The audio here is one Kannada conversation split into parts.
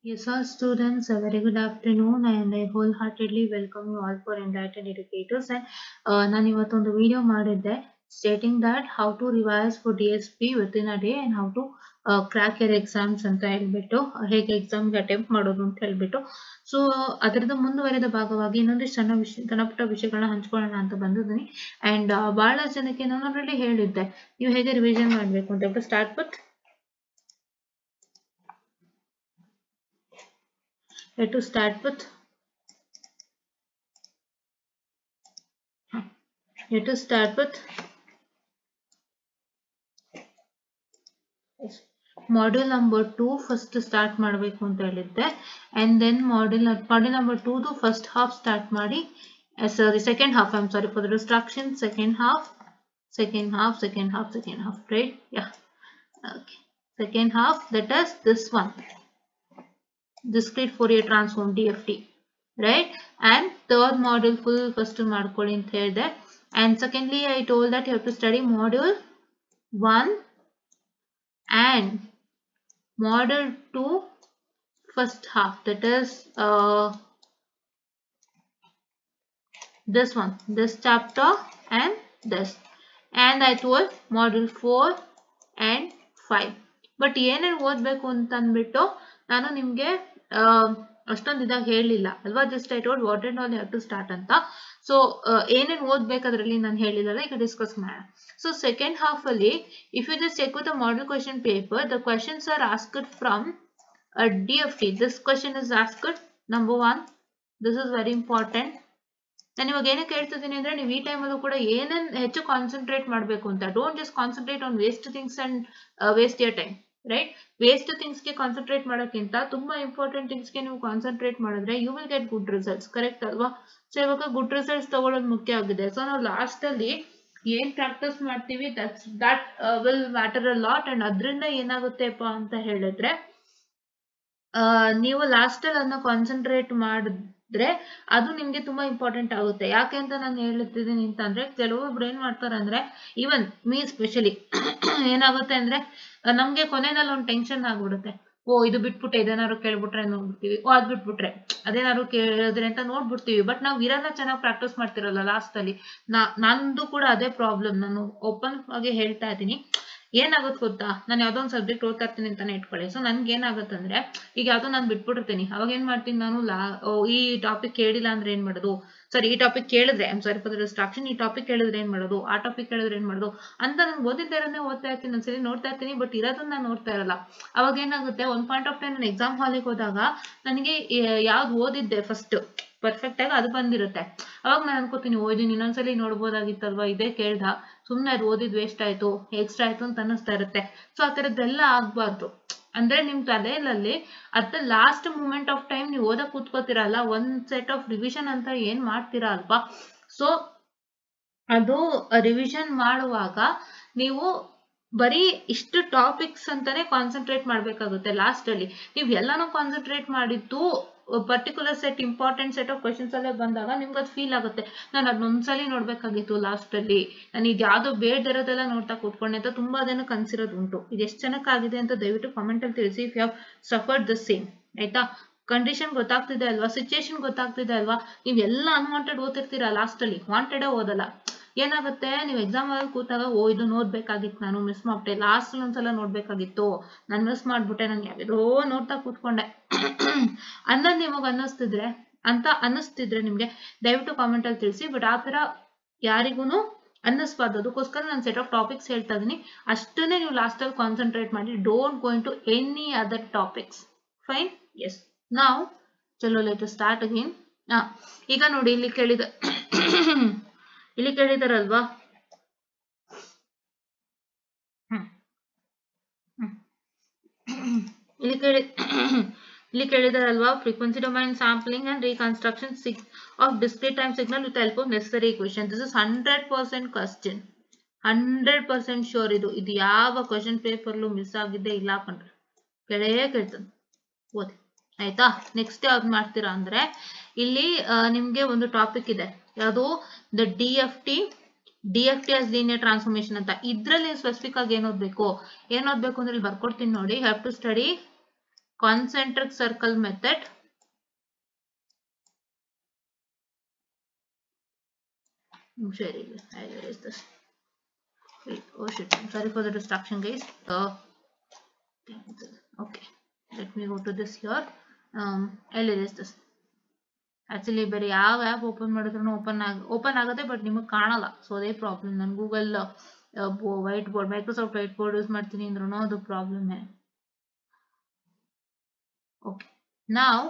Yes, all students, a very good afternoon, and I wholeheartedly welcome you all for Enlightened Educators. And ನಾನು ಇವತ್ತೊಂದು ವಿಡಿಯೋ ಮಾಡಿದ್ದೆ stating that how to revise for DSP within a day and how to crack your exams ಅಂತ ಹೇಳ್ಬಿಟ್ಟು ಹೇಗೆ ಎಕ್ಸಾಮ್ಗೆ ಅಟೆಂಪ್ಟ್ ಮಾಡೋದು ಅಂತ ಹೇಳ್ಬಿಟ್ಟು ಸೊ ಅದರದ ಮುಂದುವರೆದ ಭಾಗವಾಗಿ ಇನ್ನೊಂದಿಷ್ಟು ಸಣ್ಣ ಪುಟ್ಟ ವಿಷಯಗಳನ್ನ ಹಂಚ್ಕೊಳ್ಳೋಣ ಅಂತ ಬಂದಿದ್ದೀನಿ. ಅಂಡ್ ಬಹಳ ಜನಕ್ಕೆ ನಾನು ಆಲ್ರೆಡಿ ಹೇಳಿದ್ದೆ ನೀವು ಹೇಗೆ ರಿವಿಷನ್ ಮಾಡಬೇಕು ಅಂತ ಹೇಳ್ಬಿಟ್ಟು start with you have to start with module number 2 first start ಮಾಡಬೇಕು ಅಂತ ಹೇಳಿದ್ದೆ and then module number 2 ದು first half start ಮಾಡಿ second half, I'm sorry for the distraction, second half, right? Yeah, okay, second half, that is this one, discrete Fourier transform DFT, right? And third module full first ಮಾಡ್ಕೊಳ್ಳಿ ಅಂತ ಹೇಳಿದೆ. And secondly I told that you have to study module 1 and module 2 first half, that is this one, this chapter and this, and I told module 4 and 5. but ಏನೇನು ಓದಬೇಕು ಅಂತ ಅಂದ್ಬಿಟ್ಟು ನಾನು ನಿಮಗೆ ಅಷ್ಟೊಂದು ಇದಾಗ ಹೇಳಿಲ್ಲ ಅಲ್ವಾ. Just I told what and all have to start ಅಂತ. ಸೊ ಏನೇನು ಓದ್ಬೇಕಾದ್ರಲ್ಲಿ ನಾನು ಹೇಳಿಲ್ಲ, ಈಗ ಡಿಸ್ಕಸ್ ಮಾಡೋಣ. ಸೊ ಸೆಕೆಂಡ್ ಹಾಫ್ ಅಲ್ಲಿ if you just check with the model question paper, the questions are asked from DFT. This question is asked number 1. This is very important. ನಾನು ಇವಾಗ ಏನಕ್ಕೆ ಹೇಳ್ತಿದ್ದೀನಿ ಅಂದ್ರೆ ನೀವು ಈ ಟೈಮಲ್ಲೂ ಕೂಡ ಏನೇನು ಹೆಚ್ಚು ಕಾನ್ಸಂಟ್ರೇಟ್ ಮಾಡಬೇಕು ಅಂತ. Don't just concentrate on waste things and waste your time, right? Waste ಥಿಂಗ್ಸ್ಗೆ ಕಾನ್ಸಂಟ್ರೇಟ್ ಮಾಡೋಕ್ಕಿಂತ ತುಂಬಾ ಇಂಪಾರ್ಟೆಂಟ್ ಥಿಂಗ್ಸ್ಗೆ ನೀವು ಕಾನ್ಸಂಟ್ರೇಟ್ ಮಾಡಿದ್ರೆ you will get good results, correct ಅಲ್ವಾ? ಸೊ ಇವಾಗ ಗುಡ್ ರಿಸಲ್ಟ್ಸ್ ತಗೊಳ್ಳೋದು ಮುಖ್ಯ ಆಗಿದೆ. ಸೊ ನಾವು ಲಾಸ್ಟ್ ಅಲ್ಲಿ ಏನ್ ಪ್ರಾಕ್ಟೀಸ್ ಮಾಡ್ತೀವಿ that will matter a lot. And ಅದರಿಂದ ಏನಾಗುತ್ತೆಪ್ಪ ಅಂತ ಹೇಳಿದ್ರೆ ನೀವು ಲಾಸ್ಟ್ ಅಲ್ಲಿ ಅದನ್ನ ಕಾನ್ಸಂಟ್ರೇಟ್ ಮಾಡಿದ್ರೆ ಅದು ನಿಮ್ಗೆ ತುಂಬಾ ಇಂಪಾರ್ಟೆಂಟ್ ಆಗುತ್ತೆ. ಯಾಕೆ ಅಂತ ನಾನು ಹೇಳ್ತಿದ್ದೀನಿ ಅಂತಂದ್ರೆ ಕೆಲವೊಬ್ರು ಏನ್ ಮಾಡ್ತಾರೆ ಅಂದ್ರೆ, ಈವನ್ ಮೀ ಸ್ಪೆಷಲಿ ಏನಾಗುತ್ತೆ ಅಂದ್ರೆ ನಮ್ಗೆ ಕೊನೆಯಲ್ಲಿ ಒಂದು ಟೆನ್ಷನ್ ಆಗ್ಬಿಡುತ್ತೆ. ಇದು ಬಿಟ್ಬಿಟ್ಟೆ ಇದೇನಾದ್ರು ಕೇಳ್ಬಿಟ್ರೆ ನೋಡ್ಬಿಡ್ತೀವಿ, ಅದ್ ಬಿಟ್ಬಿಟ್ರೆ ಅದೇನಾದ್ರು ಕೇಳಿದ್ರೆ ಅಂತ ನೋಡ್ಬಿಡ್ತೀವಿ. ಬಟ್ ನಾವ್ ಇರೋದನ್ನ ಚೆನ್ನಾಗಿ ಪ್ರಾಕ್ಟೀಸ್ ಮಾಡ್ತಿರಲ್ಲ ಲಾಸ್ಟ್ ಅಲ್ಲಿ. ನಂದು ಕೂಡ ಅದೇ ಪ್ರಾಬ್ಲಮ್. ನಾನು ಓಪನ್ ಆಗಿ ಹೇಳ್ತಾ ಇದ್ದೀನಿ. ಏನಾಗುತ್ತೆ ಗೊತ್ತಾ, ನಾನು ಯಾವ್ದೋ ಒಂದು ಸಬ್ಜೆಕ್ಟ್ ಓದ್ತಾ ಇರ್ತೀನಿ ಅಂತಾನೆ ಇಟ್ಕೊಳ್ಳಿ. ಸೊ ನನ್ಗೆ ಏನಾಗುತ್ತೆ ಅಂದ್ರೆ, ಈಗ ಯಾವ್ದೋ ನಾನು ಬಿಟ್ಬಿಟ್ಟಿರ್ತೀನಿ. ಅವಾಗ ಏನ್ ಮಾಡ್ತೀನಿ ನಾನು, ಈ ಟಾಪಿಕ್ ಕೇಳಿಲ್ಲ ಅಂದ್ರೆ ಏನ್ ಮಾಡೋದು, ಸರಿ ಈ ಟಾಪಿಕ್ ಕೇಳಿದ್ರೆ ಸಾರಿ ಫಾರ್ ದ ಡಿಸ್ಟ್ರಾಕ್ಷನ್, ಈ ಟಾಪಿಕ್ ಕೇಳಿದ್ರೆ ಏನ್ ಮಾಡೋದು, ಆ ಟಾಪಿಕ್ ಕೇಳಿದ್ರೆ ಏನ್ ಮಾಡೋದು ಅಂತ ನಾನು ಓದಿದ್ದಾರನ್ನೇ ಓದ್ತಾ ಇರ್ತೀನಿ. ಒಂದ್ಸರಿ ನೋಡ್ತಾ ಇರ್ತೀನಿ, ಬಟ್ ಇರೋದನ್ನ ನಾನು ನೋಡ್ತಾ ಇರಲ್ಲ. ಅವಾಗ ಏನಾಗುತ್ತೆ, ಒಂದ್ ಪಾಯಿಂಟ್ ಆಫ್ ಟೈಮ್ ನಾನು ಎಕ್ಸಾಮ್ ಹಾಲಿಗೆ ಹೋದಾಗ ನನಗೆ ಯಾವ್ದು ಓದಿದ್ದೆ ಫಸ್ಟ್ ಪರ್ಫೆಕ್ಟ್ ಆಗಿ ಅದು ಬಂದಿರುತ್ತೆ. ಅವಾಗ ನಾನು ಅನ್ಕೋತೀನಿ, ಇದನ್ನ ಇನ್ನೊಂದ್ಸಲಿ ನೋಡ್ಬೋದಾಗಿತ್ತಲ್ವಾ, ಇದೇ ಕೇಳ್ದ, ಸುಮ್ನೆ ಅದು ಓದಿದ್ ವೇಸ್ಟ್ ಆಯ್ತು, ಎಕ್ಸ್ಟ್ರಾ ಆಯ್ತು ಅಂತ ಅನ್ನಿಸ್ತಾ ಇರುತ್ತೆ. ಸೊ ಆ ತರದ್ದೆಲ್ಲ ಆಗ್ಬಾರ್ದು. ಅಂದ್ರೆ ನಿಮ್ ತಲೆಯಲ್ಲಿ at the last moment of time ನೀವು ಓದಕ್ ಕೂತ್ಕೋತಿರಲ್ಲ, ಒಂದ್ ಸೆಟ್ ಆಫ್ ರಿವಿಷನ್ ಅಂತ ಏನ್ ಮಾಡ್ತೀರಾ ಅಲ್ವಾ. ಸೊ ಅದು ರಿವಿಷನ್ ಮಾಡುವಾಗ ನೀವು ಬರೀ ಇಷ್ಟು ಟಾಪಿಕ್ಸ್ ಅಂತಾನೆ ಕಾನ್ಸಂಟ್ರೇಟ್ ಮಾಡ್ಬೇಕಾಗುತ್ತೆ. ಲಾಸ್ಟ್ ಅಲ್ಲಿ ನೀವು ಎಲ್ಲಾನು ಕಾನ್ಸಂಟ್ರೇಟ್ ಮಾಡಿದ್ದು particular set important set of questions ಅಲ್ಲೇ ಬಂದಾಗ ನಿಮ್ಗೆ ಅದು ಫೀಲ್ ಆಗುತ್ತೆ, ನಾನು ಅದನ್ನೊಂದ್ಸಲಿ ನೋಡ್ಬೇಕಾಗಿತ್ತು ಲಾಸ್ಟ್ ಅಲ್ಲಿ, ನಾನು ಇದು ಯಾವ್ದೋ ಬೇಡದಿರೋದೆಲ್ಲ ನೋಡ್ತಾ ಕೂತ್ಕೊಂಡೆ ಅಂತ ತುಂಬಾ ಜನ ಕನ್ಸಿರೋದು ಉಂಟು. ಇದು ಎಷ್ಟು ಜನಕ್ಕಾಗಿದೆ ಅಂತ ದಯವಿಟ್ಟು ಕಾಮೆಂಟ್ ಅಲ್ಲಿ ತಿಳಿಸಿ. If you have suffered the same, ಆಯ್ತಾ? ಕಂಡೀಷನ್ ಗೊತ್ತಾಗ್ತಿದೆ ಅಲ್ವಾ, ಸಿಚುಯೇಷನ್ ಗೊತ್ತಾಗ್ತಿದೆ ಅಲ್ವಾ. ನೀವೆಲ್ಲ ಅನ್ವಾಂಟೆಡ್ ಓದ್ತಿರ್ತೀರಾ, ಲಾಸ್ಟ್ ಅಲ್ಲಿ ವಾಂಟೆಡೇ ಓದಲ್ಲ. ಏನಾಗುತ್ತೆ, ನೀವು ಎಕ್ಸಾಮ್ ಅಲ್ಲಿ ಕೂತಾಗ ಇದು ನೋಡ್ಬೇಕಾಗಿತ್ತು, ನಾನು ಮಿಸ್ ಮಾಡ್ಬಿಟ್ಟೆ, ಲಾಸ್ಟ್ ಒಂದ್ಸಲ ನೋಡ್ಬೇಕಾಗಿತ್ತು, ನಾನು ಮಿಸ್ ಮಾಡ್ಬಿಟ್ಟೆ, ನಾನು ಯಾವ್ದೋ ನೋಡ್ತಾ ಕೂತ್ಕೊಂಡೆ ಅನ್ನೋದು ನಿಮಗೆ ಅನ್ನಿಸ್ತಿದ್ರೆ ನಿಮ್ಗೆ ದಯವಿಟ್ಟು ಕಾಮೆಂಟ್ ಅಲ್ಲಿ ತಿಳಿಸಿ. ಬಟ್ ಆ ತರ ಯಾರಿಗೂ ಅನ್ನಿಸ್ಬಾರ್ದು. ಅದಕ್ಕೋಸ್ಕರ ನಾನು ಸೆಟ್ ಆಫ್ ಟಾಪಿಕ್ಸ್ ಹೇಳ್ತಾ ಇದೀನಿ, ಅಷ್ಟನ್ನೇ ನೀವು ಲಾಸ್ಟ್ ಅಲ್ಲಿ ಕಾನ್ಸಂಟ್ರೇಟ್ ಮಾಡಿ. Don't going to any other topics. Fine? Yes. ನಾವು ಚಲೋ ಲೆಟ್ ಸ್ಟಾರ್ಟ್ ಅಗೇನ್. ಈಗ ನೋಡಿ, ಇಲ್ಲಿ ಕೇಳಿದಾರಲ್ವಾ, ಇಲ್ಲಿ ಕೇಳಿದಾರಲ್ವಾ, frequency domain sampling and reconstruction of discrete time signal with help of necessary equation. This is 100% question, 100% sure. ಇದು ಯಾವ ಕ್ವಶನ್ ಪೇಪರ್ಲು ಮಿಸ್ ಆಗಿದ್ದೇ ಇಲ್ಲ ಕಣ್ರಿ, ಕೇಳ್ತದೆ, ಓದಿ ಆಯ್ತಾ. ನೆಕ್ಸ್ಟ್ ಯಾವ್ದು ಮಾಡ್ತೀರಾ ಅಂದ್ರೆ, ಇಲ್ಲಿ ನಿಮ್ಗೆ ಒಂದು ಟಾಪಿಕ್ ಇದೆ, ಯಾವುದು the DFT as linear transformation ಅಂತ. ಇದ್ರಲ್ಲಿ ಸ್ಪೆಸಿಫಿಕ್ ಆಗಿ ಏನ್ ಓದ್ಬೇಕು ಅಂದ್ರೆ ಇಲ್ಲಿ ಬರ್ಕೊಡ್ತೀನಿ ನೋಡಿ. Have to study concentric circle method. I'll erase this. Wait, oh shit, sorry for the distraction, guys. Okay, let me go to this here. I'll erase this. Actually ಬೇರೆ ಯಾವ ಆ್ಯಪ್ ಓಪನ್ ಮಾಡಿದ್ರು ಓಪನ್ ಆಗುತ್ತೆ, ಬಟ್ ನಿಮಗೆ ಕಾಣಲ್ಲ. ಸೊ ಅದೇ ಪ್ರಾಬ್ಲಮ್. ನಾನು Google white board, Microsoft white board use ಮಾಡ್ತೀನಿ ಅಂದ್ರೂ ಅದು ಪ್ರಾಬ್ಲಮ್ಮೇ. ಓಕೆ, ನಾವು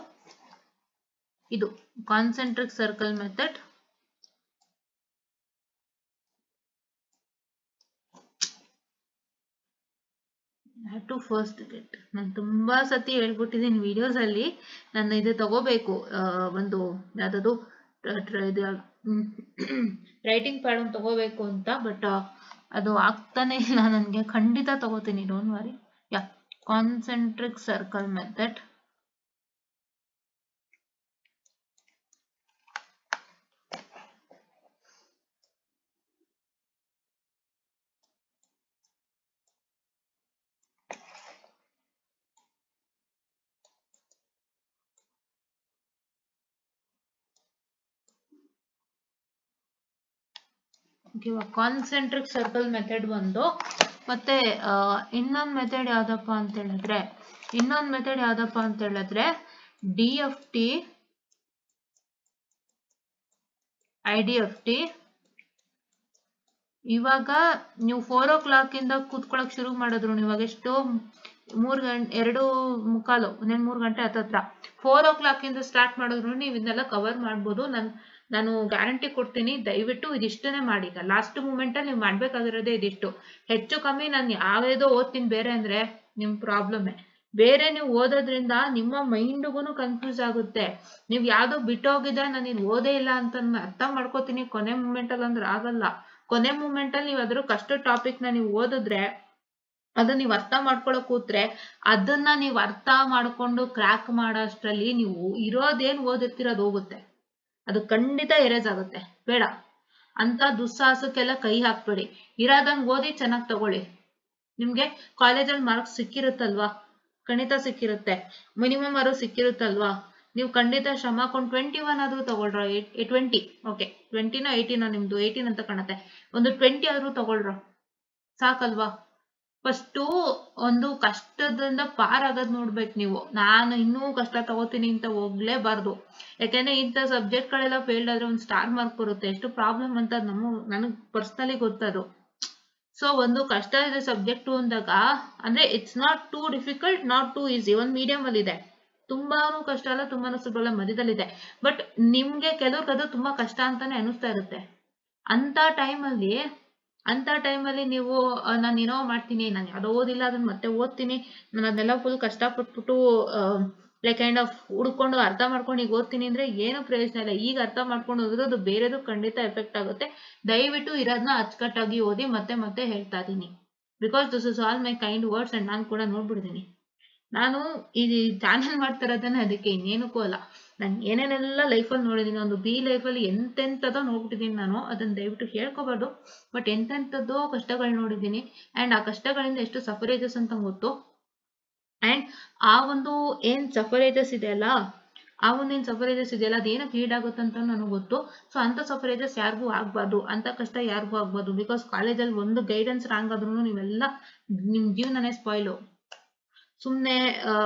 ಇದು concentric circle method. To first get, ನಾನು ತುಂಬಾ ಸತಿ ಹೇಳ್ಬಿಟ್ಟಿದ್ದೀನಿ ವಿಡಿಯೋಸ್ ಅಲ್ಲಿ, ನಾನು ಇದು ತಗೋಬೇಕು, ಒಂದು ಯಾವ್ದು ರೈಟಿಂಗ್ ಪ್ಯಾಡ್ ಒಂದು ತಗೋಬೇಕು ಅಂತ, ಬಟ್ ಅದು ಆಗ್ತಾನೆ ಇಲ್ಲ ನನಗೆ. ಖಂಡಿತ ತಗೋತೀನಿ, don't worry. Yeah, concentric circle method. Concentric circle method ಒಂದು. ಮತ್ತೆ ಇನ್ನೊಂದು ಮೆಥಡ್ ಯಾವ್ದಪ್ಪ ಅಂತ ಹೇಳಿದ್ರೆ DFT, IDFT. ಇವಾಗ ನೀವು 4 o'clock ಇಂದ ಕೂತ್ಕೊಳಕ್ ಶುರು ಮಾಡಿದ್ರು, ಇವಾಗ ಎಷ್ಟು 3 ಗಂಟೆ ಹತ್ತತ್ರ 4 o'clock ಇಂದ ಸ್ಟಾರ್ಟ್ ಮಾಡಿದ್ರು ನೀವು ಇದನ್ನೆಲ್ಲ ಕವರ್ ಮಾಡ್ಬೋದು. ನಾನು ಗ್ಯಾರಂಟಿ ಕೊಡ್ತೀನಿ, ದಯವಿಟ್ಟು ಇದಿಷ್ಟನ್ನೇ ಮಾಡಿ. ಲಾಸ್ಟ್ ಮೂಮೆಂಟ್ ಅಲ್ಲಿ ನೀವು ಮಾಡ್ಬೇಕಾಗಿರೋದೇ ಇದಿಷ್ಟು. ಹೆಚ್ಚು ಕಮ್ಮಿ ನಾನು ಯಾವ್ಯಾವ್ದೋ ಓದ್ತೀನಿ ಬೇರೆ ಅಂದ್ರೆ ನಿಮ್ ಪ್ರಾಬ್ಲಮ್ಮೇ. ಬೇರೆ ನೀವು ಓದೋದ್ರಿಂದ ನಿಮ್ಮ ಮೈಂಡ್ಗೂ ಕನ್ಫ್ಯೂಸ್ ಆಗುತ್ತೆ. ನೀವು ಯಾವ್ದೋ ಬಿಟ್ಟೋಗಿದೆ, ನಾನು ಇದು ಓದೇ ಇಲ್ಲ ಅಂತ ಅರ್ಥ ಮಾಡ್ಕೋತೀನಿ ಕೊನೆ ಮೂಮೆಂಟ್ ಅಲ್ಲಿ ಅಂದ್ರೆ ಆಗಲ್ಲ. ಕೊನೆ ಮೂಮೆಂಟ್ ಅಲ್ಲಿ ನೀವು ಅದ್ರ ಕಷ್ಟ ಟಾಪಿಕ್ ನ ನೀವು ಓದಿದ್ರೆ, ಅದನ್ನ ನೀವು ಅರ್ಥ ಮಾಡ್ಕೊಳಕ್ ಕೂತ್ರೆ, ಅದನ್ನ ನೀವು ಅರ್ಥ ಮಾಡ್ಕೊಂಡು ಕ್ರ್ಯಾಕ್ ಮಾಡೋಷ್ಟ್ರಲ್ಲಿ ನೀವು ಇರೋದೇನ್ ಓದಿರ್ತಿರೋದು ಹೋಗುತ್ತೆ. ಅದು ಖಂಡಿತ ಎರೇಸ್ ಆಗುತ್ತೆ. ಬೇಡ ಅಂತ ದುಸ್ಸಾಹಸಕ್ಕೆಲ್ಲ ಕೈ ಹಾಕ್ಬೇಡಿ. ಇರೋದಂಗ್ ಓದಿ ಚೆನ್ನಾಗಿ ತಗೊಳ್ಳಿ. ನಿಮ್ಗೆ ಕಾಲೇಜಲ್ಲಿ ಮಾರ್ಕ್ಸ್ ಸಿಕ್ಕಿರುತ್ತಲ್ವಾ? ಖಂಡಿತ ಸಿಕ್ಕಿರುತ್ತೆ. ಮಿನಿಮಮ್ ಆದ್ರೂ ಸಿಕ್ಕಿರುತ್ತಲ್ವಾ? ನೀವು ಖಂಡಿತ ಶ್ರಮ ಹಾಕೊಂಡು 21 ಆದ್ರೂ ತಗೊಳ್ರ. 20, ಓಕೆ 20ನೋ 18ನೋ, ನಿಮ್ದು 18 ಅಂತ ಕಾಣುತ್ತೆ. ಒಂದು 20 ಆದ್ರೂ ತಗೊಳ್ರ, ಸಾಕಲ್ವಾ? ಫಸ್ಟು ಒಂದು ಕಷ್ಟದಿಂದ ಪಾರಾಗದ್ ನೋಡ್ಬೇಕು ನೀವು. ನಾನು ಇನ್ನೂ ಕಷ್ಟ ತಗೋತೀನಿ ಅಂತ ಹೋಗ್ಲೇಬಾರ್ದು. ಯಾಕೆಂದ್ರೆ ಇಂಥ ಸಬ್ಜೆಕ್ಟ್ಗಳೆಲ್ಲ ಫೇಲ್ಡ್ ಆದ್ರೆ ಒಂದು ಸ್ಟಾರ್ ಮಾರ್ಕ್ ಬರುತ್ತೆ. ಎಷ್ಟು ಪ್ರಾಬ್ಲಮ್ ಅಂತ ನನಗ್ ಪರ್ಸನಲಿ ಗೊತ್ತದು. ಸೊ ಒಂದು ಕಷ್ಟ ಇದೆ ಸಬ್ಜೆಕ್ಟು ಅಂದಾಗ, ಅಂದ್ರೆ it's not two difficult, not two easy, ಒಂದು ಮೀಡಿಯಂ ಅಲ್ಲಿ ಇದೆ. ತುಂಬಾನು ಕಷ್ಟ ಅಲ್ಲ, ತುಂಬಾನು ಸುಲಭ ಅಲ್ಲ, ಮಧ್ಯದಲ್ಲಿದೆ. ಬಟ್ ನಿಮ್ಗೆ ಕೆಲವ್ರಿಗೆ ಅದು ತುಂಬಾ ಕಷ್ಟ ಅಂತಾನೆ ಅನಿಸ್ತಾ ಇರುತ್ತೆ. ಅಂತ ಟೈಮಲ್ಲಿ ನೀವು ನಾನು ಏನೋ ಮಾಡ್ತೀನಿ, ನಾನು ಯಾವ್ದೋ ಓದಿಲ್ಲ ಅದನ್ನ ಮತ್ತೆ ಓದ್ತೀನಿ, ನಾನು ಅದನ್ನೆಲ್ಲ ಫುಲ್ ಕಷ್ಟಪಟ್ಬಿಟ್ಟು ಲೈಕ್ ಕೈಂಡ್ ಆಫ್ ಹುಡ್ಕೊಂಡು ಅರ್ಥ ಮಾಡ್ಕೊಂಡು ಈಗ ಓದ್ತೀನಿ ಅಂದ್ರೆ ಏನು ಪ್ರಯೋಜನ ಇಲ್ಲ. ಈಗ ಅರ್ಥ ಮಾಡ್ಕೊಂಡು ಹೋದ್ರೆ ಅದು ಬೇರೆದು ಖಂಡಿತ ಎಫೆಕ್ಟ್ ಆಗುತ್ತೆ. ದಯವಿಟ್ಟು ಇರೋದನ್ನ ಅಚ್ಚುಕಟ್ಟಾಗಿ ಓದಿ. ಮತ್ತೆ ಹೇಳ್ತಾ ಇದೀನಿ, because this is all my kind words and ನಾನು ಕೂಡ ನೋಡ್ಬಿಡ್ತೀನಿ. ನಾನು ಈ ಚಾನಲ್ ಮಾಡ್ತಾ ಇರೋದನ್ನ ಅದಕ್ಕೆ, ಇನ್ನೇನಕ್ಕೂ ಅಲ್ಲ. ನಾನು ಏನೇನೆಲ್ಲ ಲೈಫಲ್ಲಿ ನೋಡಿದೀನಿ, ಒಂದು ಬಿ ಲೈಫಲ್ಲಿ ಎಂತೆಂಥದೋ ನೋಡ್ಬಿಟ್ಟಿದ್ದೀನಿ ನಾನು. ಅದನ್ನ ದಯವಿಟ್ಟು ಹೇಳ್ಕೋಬಾರ್ದು, ಬಟ್ ಎಂತೆಂಥದ್ದೋ ಕಷ್ಟಗಳು ನೋಡಿದ್ದೀನಿ. ಅಂಡ್ ಆ ಕಷ್ಟಗಳಿಂದ ಎಷ್ಟು ಸಫರೇಜಸ್ ಅಂತ ಗೊತ್ತು. ಅಂಡ್ ಆ ಒಂದು ಏನ್ ಸಫರೇಜಸ್ ಇದೆಯಲ್ಲ, ಅದೇನಕ್ಕೆ ಲೀಡ್ ಆಗುತ್ತೆ ಅಂತ ನನಗೆ ಗೊತ್ತು. ಸೊ ಅಂತ ಸಫರೇಜಸ್ ಯಾರಿಗೂ ಆಗ್ಬಾರ್ದು, ಅಂತ ಕಷ್ಟ ಯಾರಿಗೂ ಆಗ್ಬಾರ್ದು. ಬಿಕಾಸ್ ಕಾಲೇಜಲ್ಲಿ ಒಂದು ಗೈಡೆನ್ಸ್ ರಾಂಗ್ ಆದ್ರೂ ನೀವೆಲ್ಲ ನಿಮ್ ಜೀವನನೇ ಸ್ಪಾಯ್ಲು. ಸುಮ್ಮನೆ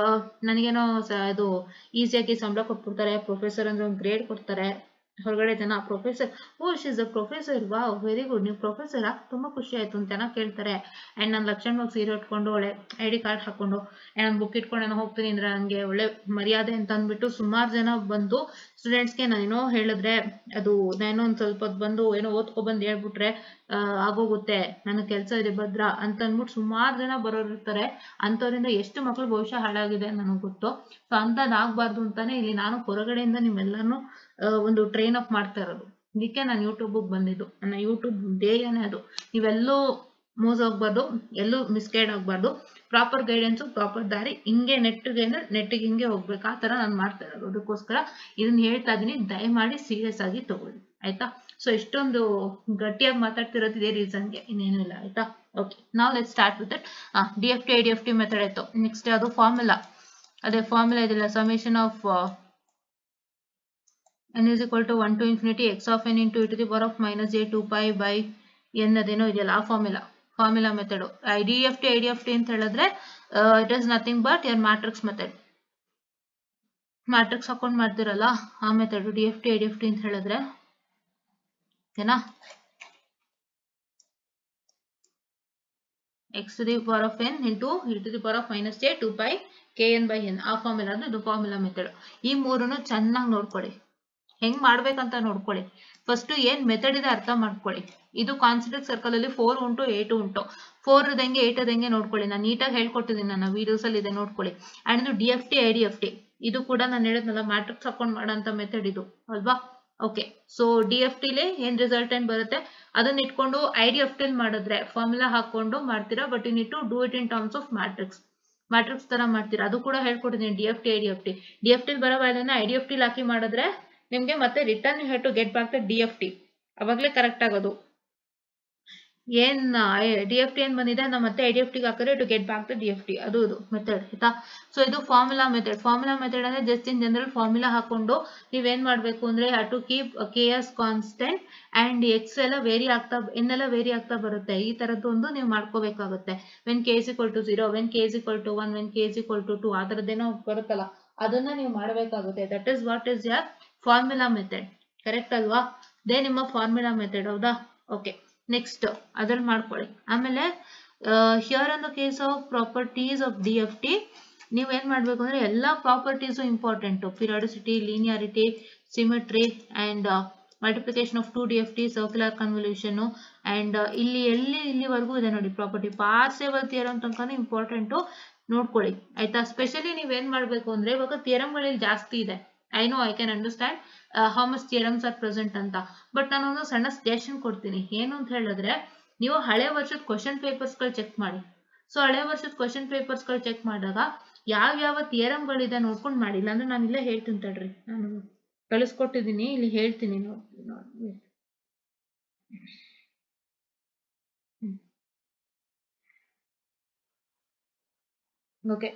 ನನಗೇನೋ ಅದು ಈಸಿಯಾಗಿ ಸಂಬಳ ಕೊಟ್ಬಿಡ್ತಾರೆ, ಪ್ರೊಫೆಸರ್ ಅಂದ್ರೆ ಒಂದು ಗ್ರೇಡ್ ಕೊಡ್ತಾರೆ. ಹೊರಗಡೆ ಜನ professor, O she is a professor, wow very good, ನೀವು ಪ್ರೊಫೆಸರಾ, ತುಂಬಾ ಖುಷಿ ಆಯ್ತು ಅಂತ ಚೆನ್ನಾಗಿ ಕೇಳ್ತಾರೆ. ಅಂಡ್ ನಾನು ಲಕ್ಷಣವಾಗಿ ಸೀರೆ ಉಟ್ಕೊಂಡು ಒಳ್ಳೆ ID ಕಾರ್ಡ್ ಹಾಕೊಂಡು ನಾನು ಬುಕ್ ಇಟ್ಕೊಂಡು ನಾನು ಹೋಗ್ತೀನಿ ಅಂದ್ರೆ ನನಗೆ ಒಳ್ಳೆ ಮರ್ಯಾದೆ ಅಂತ ಅಂದ್ಬಿಟ್ಟು ಸುಮಾರು ಜನ ಬಂದು ಸ್ಟೂಡೆಂಟ್ಸ್ಗೆ ನಾನೇನೋ ಹೇಳಿದ್ರೆ, ಅದು ನಾನೋ ಒಂದು ಸ್ವಲ್ಪ ಬಂದು ಏನೋ ಓದ್ಕೊಬಂದು ಹೇಳ್ಬಿಟ್ರೆ ಆಗೋಗುತ್ತೆ, ನನಗೆ ಕೆಲಸ ಇದೆ ಭದ್ರ ಅಂತ ಅಂದ್ಬಿಟ್ಟು ಸುಮಾರು ಜನ ಬರೋರು ಇರ್ತಾರೆ. ಅಂಥವ್ರಿಂದ ಎಷ್ಟು ಮಕ್ಳು ಭವಿಷ್ಯ ಹಾಳಾಗಿದೆ ನನಗೆ ಗೊತ್ತು. ಸೊ ಅಂಥದ್ದಾಗಬಾರ್ದು ಅಂತಾನೆ ಇಲ್ಲಿ ನಾನು ಹೊರಗಡೆಯಿಂದ ನಿಮ್ಮೆಲ್ಲರೂ ಒಂದು ಟ್ರೈನ್ ಅಪ್ ಮಾಡ್ತಾ ಇರೋದು. ಇದಕ್ಕೆ ನಾನು ಯೂಟ್ಯೂಬಿಗೆ ಬಂದಿದ್ದು. ನನ್ನ ಯೂಟ್ಯೂಬ್ ಧ್ಯೇಯನೇ ಅದು. ನೀವೆಲ್ಲೂ ಮೋಸ ಹೋಗ್ಬಾರ್ದು, ಎಲ್ಲೂ ಮಿಸ್ಗೈಡ್ ಆಗ್ಬಾರ್ದು. ಪ್ರಾಪರ್ ಗೈಡೆನ್ಸು, ಪ್ರಾಪರ್ ದಾರಿ, ಹಿಂಗೆ ನೆಟ್ಟಿಗೆ ಹಿಂಗೆ ಹೋಗ್ಬೇಕು, ಆ ಥರ ನಾನು ಮಾಡ್ತಾ ಇರೋದು. ಅದಕ್ಕೋಸ್ಕರ ಇದನ್ನ ಹೇಳ್ತಾ ಇದ್ದೀನಿ, ದಯಮಾಡಿ ಸೀರಿಯಸ್ ಆಗಿ ತಗೊಳ್ಳಿ, ಆಯ್ತಾ? ಸೊ ಇಷ್ಟೊಂದು ಗಟ್ಟಿಯಾಗಿ ಮಾತಾಡ್ತಿರೋದು ಇದೇ ರೀಸನ್ಗೆ, ಇನ್ನೇನು ಇಲ್ಲ, ಆಯ್ತಾ? ಓಕೆ, ನಾವು let's start with it. DFT IDFT method ಆಯ್ತು. ನೆಕ್ಸ್ಟ್ ಅದು ಫಾರ್ಮುಲಾ. ಅದೇ ಫಾರ್ಮುಲಾ ಇದೆಲ್ಲ summation of n is equal to 1 to infinity x of n into e to the power of minus j 2 pi by n ಅದೇನೋ ಇದೆಯಲ್ಲ ಆ ಫಾರ್ಮುಲಾ ಮೆಥಡ್ IDFT ಅಂತ ಹೇಳಿದ್ರೆ it is nothing but your matrix method. Matrix ಹಾಕೊಂಡು ಮಾಡ್ತಿರಲ್ಲ ಆ ಮೆಥಡ್ IDFT ಅಂತ ಹೇಳಿದ್ರೆ ಓಕೆನಾ. x to the power of n into e to the power of minus j 2 pi kn by n ಆ ಫಾರ್ಮುಲಾ ಅಂದ್ರೆ ಇದು ಫಾರ್ಮುಲಾ ಮೆಥಡ್. ಈ ಮೂರನ್ನು ಚೆನ್ನಾಗಿ ನೋಡ್ಕೊಳ್ಳಿ, ಹೆಂಗ್ ಮಾಡ್ಬೇಕಂತ ನೋಡ್ಕೊಳ್ಳಿ. ಫಸ್ಟ್ ಏನ್ ಮೆಥಡ್ ಇದೆ ಅರ್ಥ ಮಾಡ್ಕೊಳ್ಳಿ. ಇದು ಕಾನ್ಸೆಂಟ್ರಿಕ್ ಸರ್ಕಲ್ ಅಲ್ಲಿ 4 ಉಂಟು 8 ಉಂಟು. 4 ಇದಂಗೆ 8 ಇದಂಗೆ ನೋಡ್ಕೊಳ್ಳಿ. ನಾನು ನೀಟಾಗಿ ಹೇಳ್ಕೊಟ್ಟಿದ್ದೀನಿ ನನ್ನ ವಿಡಿಯೋಸ್ ಅಲ್ಲಿ ಇದೆ ನೋಡ್ಕೊಳ್ಳಿ. ಅಂಡ್ ಇದು DFT ಇದು ಕೂಡ ನಾನು ಹೇಳಿದ್ನಲ್ಲ ಮ್ಯಾಟ್ರಿಕ್ಸ್ ಹಾಕೊಂಡು ಮಾಡೋಂಥ ಮೆಥಡ್ ಇದು ಅಲ್ವಾ. ಓಕೆ, ಸೊ DFTಲಿ ಏನ್ ರಿಸಲ್ಟೆಂಟ್ ಬರುತ್ತೆ ಅದನ್ನ ಇಟ್ಕೊಂಡು IDFT ಮಾಡಿದ್ರೆ ಫಾರ್ಮುಲಾ ಹಾಕೊಂಡು ಮಾಡ್ತೀರಾ. But you need to do it in terms of matrix ತರ ಮಾಡ್ತೀರಾ. ಅದು ಕೂಡ ಹೇಳ್ಕೊಟ್ಟಿದ್ದೀನಿ DFT ಬರೋ ವ್ಯಾಲ್ಯೂನ IDFT ಹಾಕಿ ಮಾಡಿದ್ರೆ ನಿಮ್ಗೆ ಮತ್ತೆ return you have to get back the DFT, ಅವಾಗಲೇ ಕರೆಕ್ಟ್ ಆಗೋದು. ಏನ್ DFT ಏನ್ ಬಂದಿದೆ ನಾವು ಮತ್ತೆ IDFT ಹಾಕಿದ್ರೆ to get back the DFT ಅದು ಮೆಥಡ್ ಆಯ್ತಾ. ಸೊ ಇದು ಫಾರ್ಮುಲಾ ಮೆಥಡ್ ಅಂದ್ರೆ ಜಸ್ಟ್ ಇನ್ ಜನರಲ್ ಫಾರ್ಮುಲಾ ಹಾಕೊಂಡು ನೀವೇನ್ ಮಾಡ್ಬೇಕು ಅಂದ್ರೆ have to keep KS constant and X ಎಲ್ಲ ವೇರಿ ಆಗ್ತಾ N ಎಲ್ಲ ವೇರಿ ಆಗ್ತಾ ಬರುತ್ತೆ. ಈ ತರದ್ದು ಒಂದು ನೀವು ಮಾಡ್ಕೋಬೇಕಾಗುತ್ತೆ. When K is equal to 0, when K is equal to 1, when K is equal to 2 ಆ ತರದ್ದೇನೋ ಬರುತ್ತಲ್ಲ ಅದನ್ನ ನೀವು ಮಾಡಬೇಕಾಗುತ್ತೆ. That is what is your formula method, correct ಅಲ್ವಾ. ದೇ ನಿಮ್ಮ ಫಾರ್ಮುಲಾ ಮೆಥಡ್ ಹೌದಾ. ಓಕೆ, ನೆಕ್ಸ್ಟ್ ಅದ್ರಲ್ಲಿ ಮಾಡ್ಕೊಳ್ಳಿ. ಆಮೇಲೆ here in the case of properties of DFT ನೀವು ಏನ್ ಮಾಡ್ಬೇಕು ಅಂದ್ರೆ ಎಲ್ಲಾ properties important. Periodicity, linearity, symmetry and multiplication of 2 DFT, circular convolution and ಇಲ್ಲಿವರೆಗೂ ಇದೆ ನೋಡಿ ಪ್ರಾಪರ್ಟಿ. ಪಾರ್ಸೆವಲ್ ಥಿಯರಮ್ ತನಕ ಇಂಪಾರ್ಟೆಂಟ್ ನೋಡ್ಕೊಳ್ಳಿ ಆಯ್ತಾ. ಸ್ಪೆಷಲಿ ನೀವೇನ್ ಮಾಡ್ಬೇಕು ಅಂದ್ರೆ ಇವಾಗ ಥಿಯರಮ್ಗಳಲ್ಲಿ ಜಾಸ್ತಿ ಇದೆ. I know, I can understand how much theorems are present ಅಂತ. ಬಟ್ ನಾನು ಒಂದು ಸಣ್ಣ ಸಜೆಷನ್ ಕೊಡ್ತೀನಿ. ಏನು ಅಂತ ಹೇಳಿದ್ರೆ ನೀವು ಹಳೆ ವರ್ಷದ ಕ್ವಶನ್ ಪೇಪರ್ಸ್ಗಳು ಚೆಕ್ ಮಾಡಿ. ಸೊ ಹಳೆ ವರ್ಷದ ಕ್ವಶನ್ ಪೇಪರ್ಸ್ಗಳು ಚೆಕ್ ಮಾಡಿದಾಗ ಯಾವ ಥಿಯರಮ್ಗಳಿದೆ ನೋಡ್ಕೊಂಡು ಮಾಡಿ. ಇಲ್ಲಾಂದ್ರೆ ನಾನು ಇಲ್ಲೇ ಹೇಳ್ತೀನಿ ತಡ್ರಿ, ನಾನು ಕಳಿಸ್ಕೊಟ್ಟಿದ್ದೀನಿ ಇಲ್ಲಿ ಹೇಳ್ತೀನಿ ನೋಡಿ. ಓಕೆ,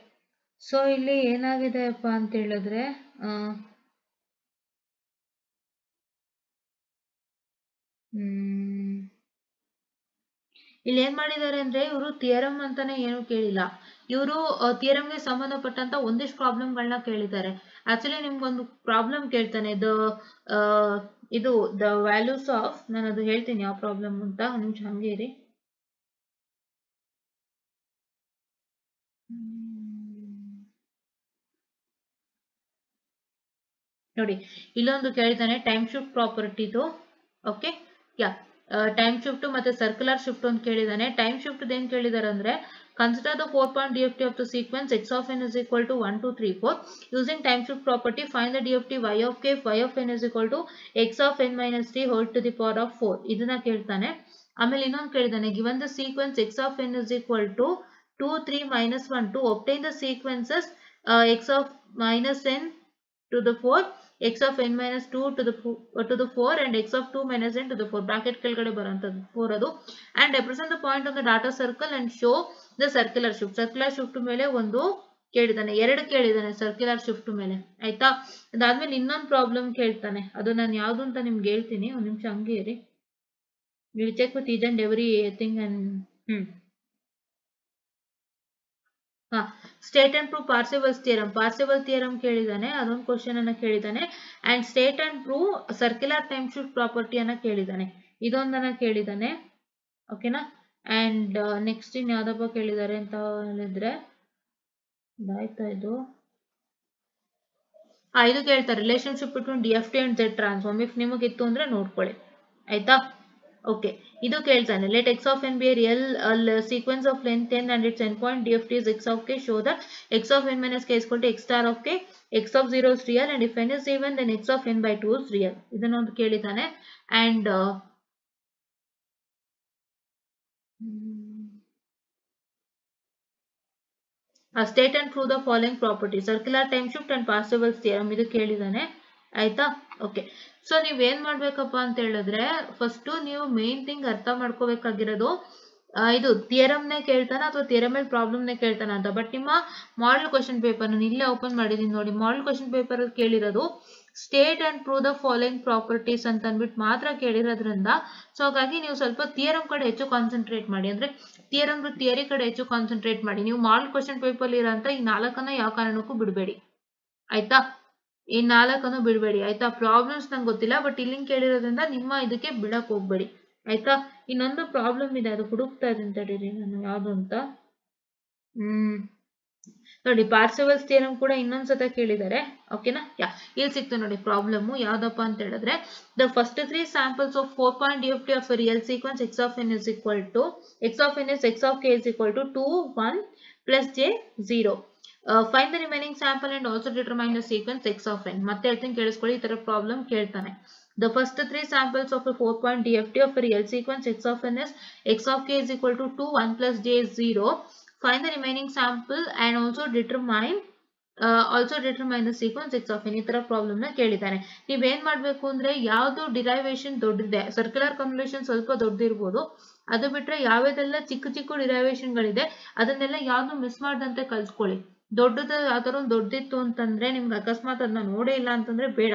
ಸೊ ಇಲ್ಲಿ ಏನಾಗಿದೆಪ್ಪ ಅಂತ ಹೇಳಿದ್ರೆ ಇಲ್ಲಿ ಏನ್ ಮಾಡಿದ್ದಾರೆ ಅಂದ್ರೆ ಇವರು ಥಿಯರಮ್ ಅಂತಾನೆ ಏನು ಕೇಳಿಲ್ಲ. ಇವರು ಥಿಯರಮ್ಗೆ ಸಂಬಂಧಪಟ್ಟಂತ ಒಂದಿಷ್ಟು ಪ್ರಾಬ್ಲಮ್ಗಳನ್ನ ಕೇಳಿದ್ದಾರೆ. ಆಕ್ಚುಲಿ ನಿಮ್ಗೊಂದು ಪ್ರಾಬ್ಲಮ್ ಕೇಳ್ತಾನೆ ಇದು ದ ವ್ಯಾಲ್ಯೂಸ್ ಆಫ್, ನಾನು ಅದು ಹೇಳ್ತೀನಿ ಯಾವ ಪ್ರಾಬ್ಲಮ್ ಅಂತ, ಒಂದು ನಿಮಿಷ ಹಂಗೆ ಇರಿ. ನೋಡಿ ಇಲ್ಲೊಂದು ಕೇಳ್ತಾನೆ ಟೈಮ್ ಶಿಫ್ಟ್ ಪ್ರಾಪರ್ಟಿದು. ಓಕೆ, ಟೈಮ್ ಶಿಫ್ಟ್ ಮತ್ತೆ ಸರ್ಕ್ಯುಲರ್ ಶಿಫ್ಟ್ ಅಂತ ಕೇಳಿದಾನೆ. ಟೈಮ್ ಶಿಫ್ಟ್ ಏನ್ ಕೇಳಿದಾರೆ ಅಂದ್ರೆ consider the 4-point DFT of the sequence x of n is equal to 1 2 3 4 using time shift property. Find the DFT y of k if y of n is equal to x of n minus 3 whole to the power of 4 ಇದನ್ನ ಕೇಳ್ತಾನೆ. ಆಮೇಲೆ ಇನ್ನೊಂದು ಕೇಳಿದಾನೆ given the sequence x of n is equal to 2 3 minus 1 to obtain the sequences x of minus n to the 4, x of n minus 2 to the 4 and x of 2 minus n to the 4 bracket ಕೆಳಗಡೆ ಬರುವಂತದ್ದು 4 ಅದು. and represent the point on the data circle and show the circular shift ಮೇಲೆ ಒಂದು ಕೇಳಿದಾನೆ, 2 ಕೇಳಿದಾನೆ ಸರ್ಕ್ಯುಲರ್ ಶಿಫ್ಟ್ ಮೇಲೆ ಆಯ್ತಾ. ಅದಾದ್ಮೇಲೆ ಇನ್ನೊಂದು ಪ್ರಾಬ್ಲಮ್ ಕೇಳ್ತಾನೆ, ಅದು ನಾನು ಯಾವ್ದು ಅಂತ ನಿಮ್ಗೆ ಹೇಳ್ತೀನಿ, ಒಂದು ನಿಮಿಷ ಹಂಗೆ ಇರಿ. Will check with each and every thing and state and prove Parseval theorem ಕೇಳಿದಾನೆ, ಅದೊಂದು ಕ್ವಶನ್ ಅನ್ನ ಕೇಳಿದಾನೆ. And state and prove circular time shift property ಅನ್ನ ಕೇಳಿದಾನೆ, ಇದೊಂದನ್ನ ಕೇಳಿದಾನೆ. ಓಕೆನಾ. ಅಂಡ್ ನೆಕ್ಸ್ಟ್ ಇನ್ ಯಾವ್ದಪ್ಪ ಕೇಳಿದಾರೆ ಅಂತ ಹೇಳಿದ್ರೆ ಆಯ್ತಾ ಇದು ಕೇಳ್ತಾರೆ relationship between DFT and Z transform. If ನಿಮಗಿತ್ತು ಅಂದ್ರೆ ನೋಡ್ಕೊಳ್ಳಿ ಆಯ್ತಾ. ಓಕೆ, ಇದು ಕೇಳ್ತಾನೆ let x of n be a real sequence of length n and its endpoint DFT is x of k. Show that x of n minus k is equal to x star of k. x of 0 is real and if n is even then x of n by 2 is real. ಇದನ್ನೊಂದು ಕೇಳಿದಾನೆ. And state and prove the following properties, circular time shift and Parseval's theorem ಇದು ಕೇಳಿದಾನೆ ಆಯ್ತಾ. ಓಕೆ, ಸೊ ನೀವೇನ್ ಮಾಡ್ಬೇಕಪ್ಪ ಅಂತ ಹೇಳಿದ್ರೆ ಫಸ್ಟ್ ನೀವು ಮೇನ್ ಥಿಂಗ್ ಅರ್ಥ ಮಾಡ್ಕೋಬೇಕಾಗಿರೋದು ಇದು ಥಿಯರಮ್ನೇ ಕೇಳ್ತಾನ ಅಥವಾ ಥಿಯರಮ್ ಅಲ್ಲಿ ಪ್ರಾಬ್ಲಮ್ನೇ ಕೇಳ್ತಾನ ಅಂತ. ಬಟ್ ನಿಮ್ಮ ಮಾಡೆಲ್ ಕ್ವಶನ್ ಪೇಪರ್ ನಾನು ಇಲ್ಲೇ ಓಪನ್ ಮಾಡಿದೀನಿ ನೋಡಿ, ಮಾಡೆಲ್ ಕ್ವಶನ್ ಪೇಪರ್ ಅಲ್ಲಿ ಕೇಳಿರೋದು state and prove the following properties ಅಂತ ಅಂದ್ಬಿಟ್ಟು ಮಾತ್ರ ಕೇಳಿರೋದ್ರಿಂದ, ಸೊ ಹಾಗಾಗಿ ನೀವು ಸ್ವಲ್ಪ ಥಿಯರಮ್ ಕಡೆ ಹೆಚ್ಚು ಕಾನ್ಸಂಟ್ರೇಟ್ ಮಾಡಿ, ಅಂದ್ರೆ ಥಿಯರಿ ಕಡೆ ಹೆಚ್ಚು ಕಾನ್ಸಂಟ್ರೇಟ್ ಮಾಡಿ. ನೀವು ಮಾಡೆಲ್ ಕ್ವಶನ್ ಪೇಪರ್ ಇರೋಂತ ಈ 4 ಯಾವ ಕಾರಣಕ್ಕೂ ಬಿಡಬೇಡಿ ಆಯ್ತಾ, ಈ 4 ಬಿಡಬೇಡಿ ಆಯ್ತಾ. ಪ್ರಾಬ್ಲಮ್ಸ್ ನಂಗೆ ಗೊತ್ತಿಲ್ಲ, ಬಟ್ ಇಲ್ಲಿ ಕೇಳಿರೋದ್ರಿಂದ ನಿಮ್ಮ ಇದಕ್ಕೆ ಬಿಡಕ್ ಹೋಗ್ಬೇಡಿ ಆಯ್ತಾ. ಇನ್ನೊಂದು ಪ್ರಾಬ್ಲಮ್ ಇದೆ, ಅದು ಹುಡುಕ್ತಾ ಇದ್ದೀನಿ ತಡೀರಿ ನಾನು ಯಾವ್ದು ಅಂತ. ನೋಡಿ ಪಾರ್ಸೆವಲ್ಸ್ ಥಿಯರಮ್ ಕೂಡ ಇನ್ನೊಂದ್ಸತ ಕೇಳಿದ್ದಾರೆ ಓಕೆನಾ. ಇಲ್ಲಿ ಸಿಕ್ತು ನೋಡಿ ಪ್ರಾಬ್ಲಮ್ ಯಾವ್ದಪ್ಪ ಅಂತ ಹೇಳಿದ್ರೆ, the first 3 samples of 4 point DFT of real sequence x of n is equal to x of n is x of k is equal to 2 1 plus j 0. Find the remaining sample and also determine the sequence x of n. ಮತ್ತೆ ಹೇಳ್ತೀನಿ ಕೇಳಿಸ್ಕೊಳ್ಳಿ, ಈ ತರ ಪ್ರಾಬ್ಲಮ್ ಕೇಳ್ತಾನೆ. The first 3 samples of a 4 point DFT of a real sequence x of n is x of k is equal to 2 1 plus j 0. Find the remaining sample and also determine the sequence x of n. ಈ ತರ ಪ್ರಾಬ್ಲಮ್ ನ ಕೇಳಿದ್ದಾನೆ. ನೀವೇನ್ ಮಾಡ್ಬೇಕು ಅಂದ್ರೆ ಯಾವ್ದು ಡಿರೈವೇಶನ್ ದೊಡ್ಡದಿದೆ, ಸರ್ಕ್ಯುಲರ್ ಕನ್ವಲ್ಯೂಷನ್ ಸ್ವಲ್ಪ ದೊಡ್ಡದಿರ್ಬೋದು, ಅದು ಬಿಟ್ರೆ ಯಾವ್ಯಾವ್ದೆಲ್ಲ ಚಿಕ್ಕ ಚಿಕ್ಕ ಡಿರೈವೇಶನ್ ಗಳಿದೆ ಅದನ್ನೆಲ್ಲ ಯಾವ್ದು ಮಿಸ್ ಮಾಡದಂತೆ ಕಲ್ತ್ಕೊಳ್ಳಿ. ದೊಡ್ಡದ ಯಾವ್ದಾದ್ರು ದೊಡ್ಡದಿತ್ತು ಅಂತಂದ್ರೆ ನಿಮ್ಗೆ ಅಕಸ್ಮಾತ್ ಅದನ್ನ ನೋಡೇ ಇಲ್ಲ ಅಂತಂದ್ರೆ ಬೇಡ